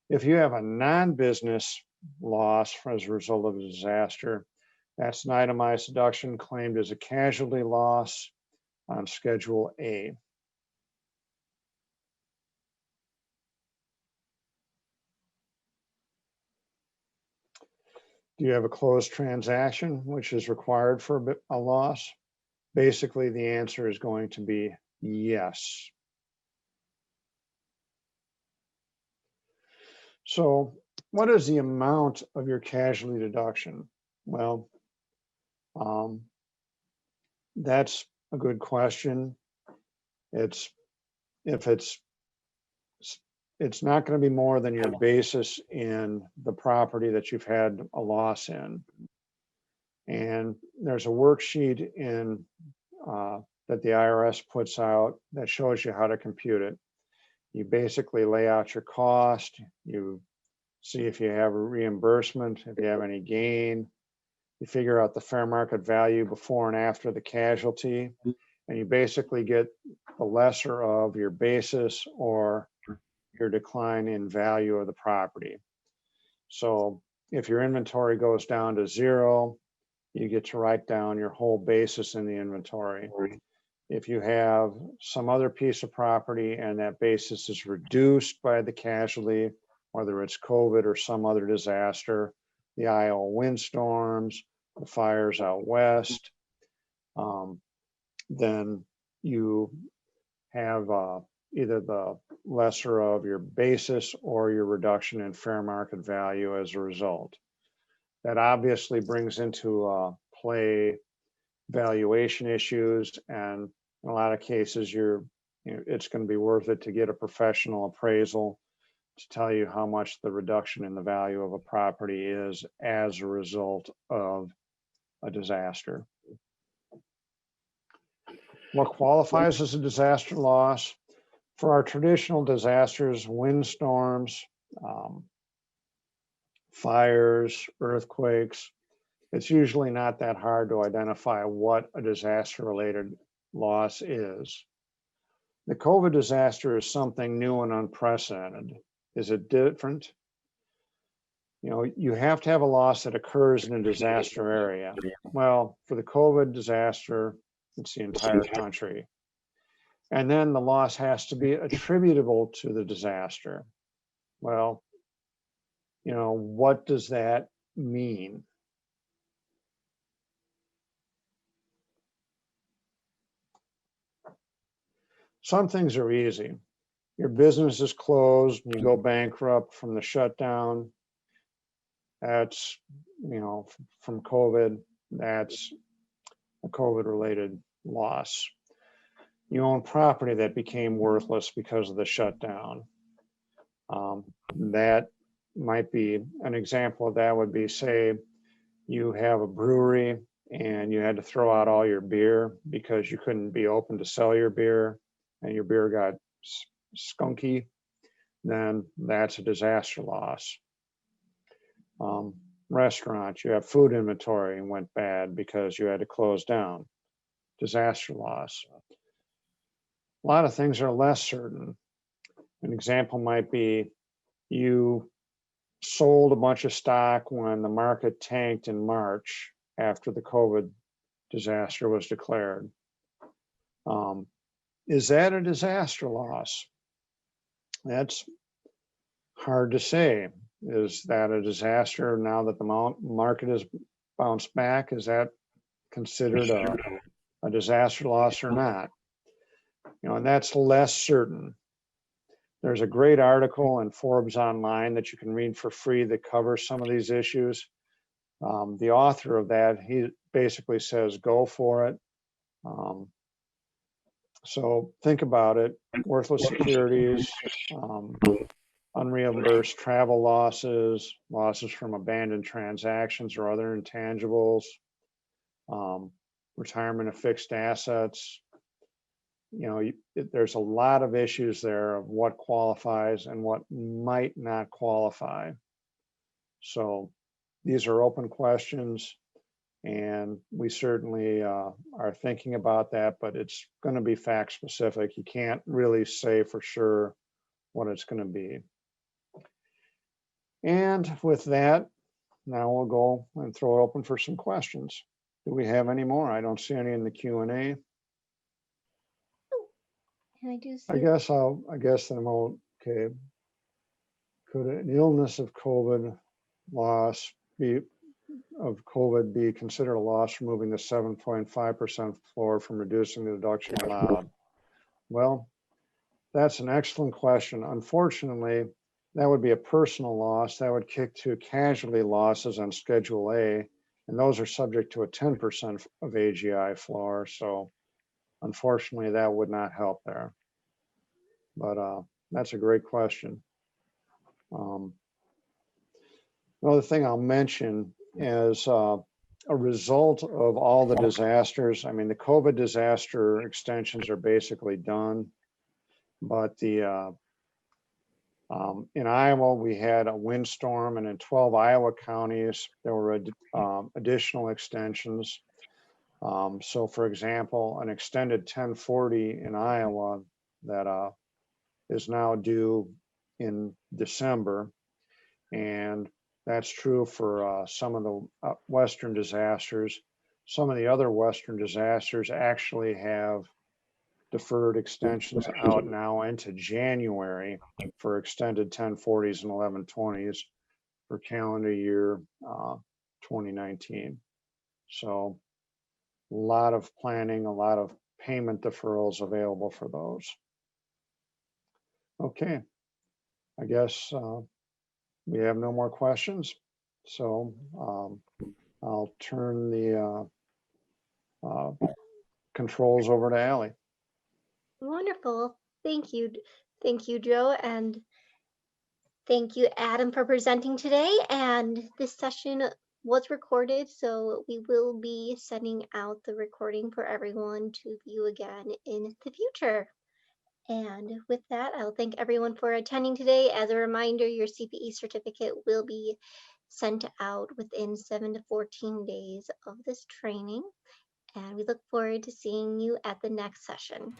If you have a non-business loss as a result of a disaster, that's an itemized deduction claimed as a casualty loss on Schedule A. Do you have a closed transaction, which is required for a loss? Basically, the answer is going to be yes. So what is the amount of your casualty deduction? Well, that's a good question. It's not going to be more than your basis in the property that you've had a loss in. And there's a worksheet in that the IRS puts out that shows you how to compute it. You basically lay out your cost, you see if you have a reimbursement, if you have any gain, you figure out the fair market value before and after the casualty, and you basically get the lesser of your basis or your decline in value of the property. So if your inventory goes down to 0, you get to write down your whole basis in the inventory. If you have some other piece of property and that basis is reduced by the casualty, whether it's COVID or some other disaster, the Iowa windstorms, the fires out west, then you have either the lesser of your basis or your reduction in fair market value as a result. That obviously brings into play valuation issues, and in a lot of cases it's going to be worth it to get a professional appraisal to tell you how much the reduction in the value of a property is as a result of a disaster. What qualifies as a disaster loss? For our traditional disasters, windstorms, fires, earthquakes, it's usually not that hard to identify what a disaster-related loss is. The COVID disaster is something new and unprecedented. Is it different? You have to have a loss that occurs in a disaster area. Well, for the COVID disaster, it's the entire country. And then the loss has to be attributable to the disaster. Well, what does that mean? Some things are easy. Your business is closed and you go bankrupt from the shutdown. That's, from COVID, that's a COVID-related loss. You own property that became worthless because of the shutdown. That might be an example of that would be, say, you have a brewery and you had to throw out all your beer because you couldn't be open to sell your beer and your beer got skunky, then that's a disaster loss. Restaurants, you have food inventory and went bad because you had to close down. Disaster loss. A lot of things are less certain. An example might be you sold a bunch of stock when the market tanked in March after the COVID disaster was declared. Is that a disaster loss? That's hard to say. Is that a disaster now that the market has bounced back? Is that considered a disaster loss or not? You know, and that's less certain. There's a great article in Forbes Online that you can read for free that covers some of these issues. The author of that, he basically says, go for it. So think about it. Worthless securities, unreimbursed travel losses, losses from abandoned transactions or other intangibles, retirement of fixed assets. You know, there's a lot of issues there of what qualifies and what might not qualify. So these are open questions, and we certainly are thinking about that, but it's going to be fact specific. You can't really say for sure what it's going to be. And with that, now we'll go and throw it open for some questions. Do we have any more? I don't see any in the Q&A. I do see. I guess then I'm okay. Could an illness of COVID be considered a loss, removing the 7.5% floor from reducing the deduction allowed? Well, that's an excellent question. Unfortunately, that would be a personal loss. That would kick to casualty losses on Schedule A, and those are subject to a 10% of AGI floor. So unfortunately, that would not help there. But that's a great question. Another thing I'll mention is a result of all the disasters. I mean, the COVID disaster extensions are basically done, but in Iowa, we had a windstorm, and in 12 Iowa counties, there were additional extensions. So for example, an extended 1040 in Iowa that is now due in December, and that's true for some of the Western disasters. Some of the other Western disasters actually have deferred extensions out now into January for extended 1040s and 1120s for calendar year 2019. So a lot of planning, a lot of payment deferrals available for those. Okay, I guess we have no more questions. So I'll turn the controls over to Allie. Wonderful. Thank you. Thank you, Joe. And thank you, Adam, for presenting today. And this session was recorded, so we will be sending out the recording for everyone to view again in the future. And with that, I'll thank everyone for attending today. As a reminder, your CPE certificate will be sent out within 7 to 14 days of this training. And we look forward to seeing you at the next session.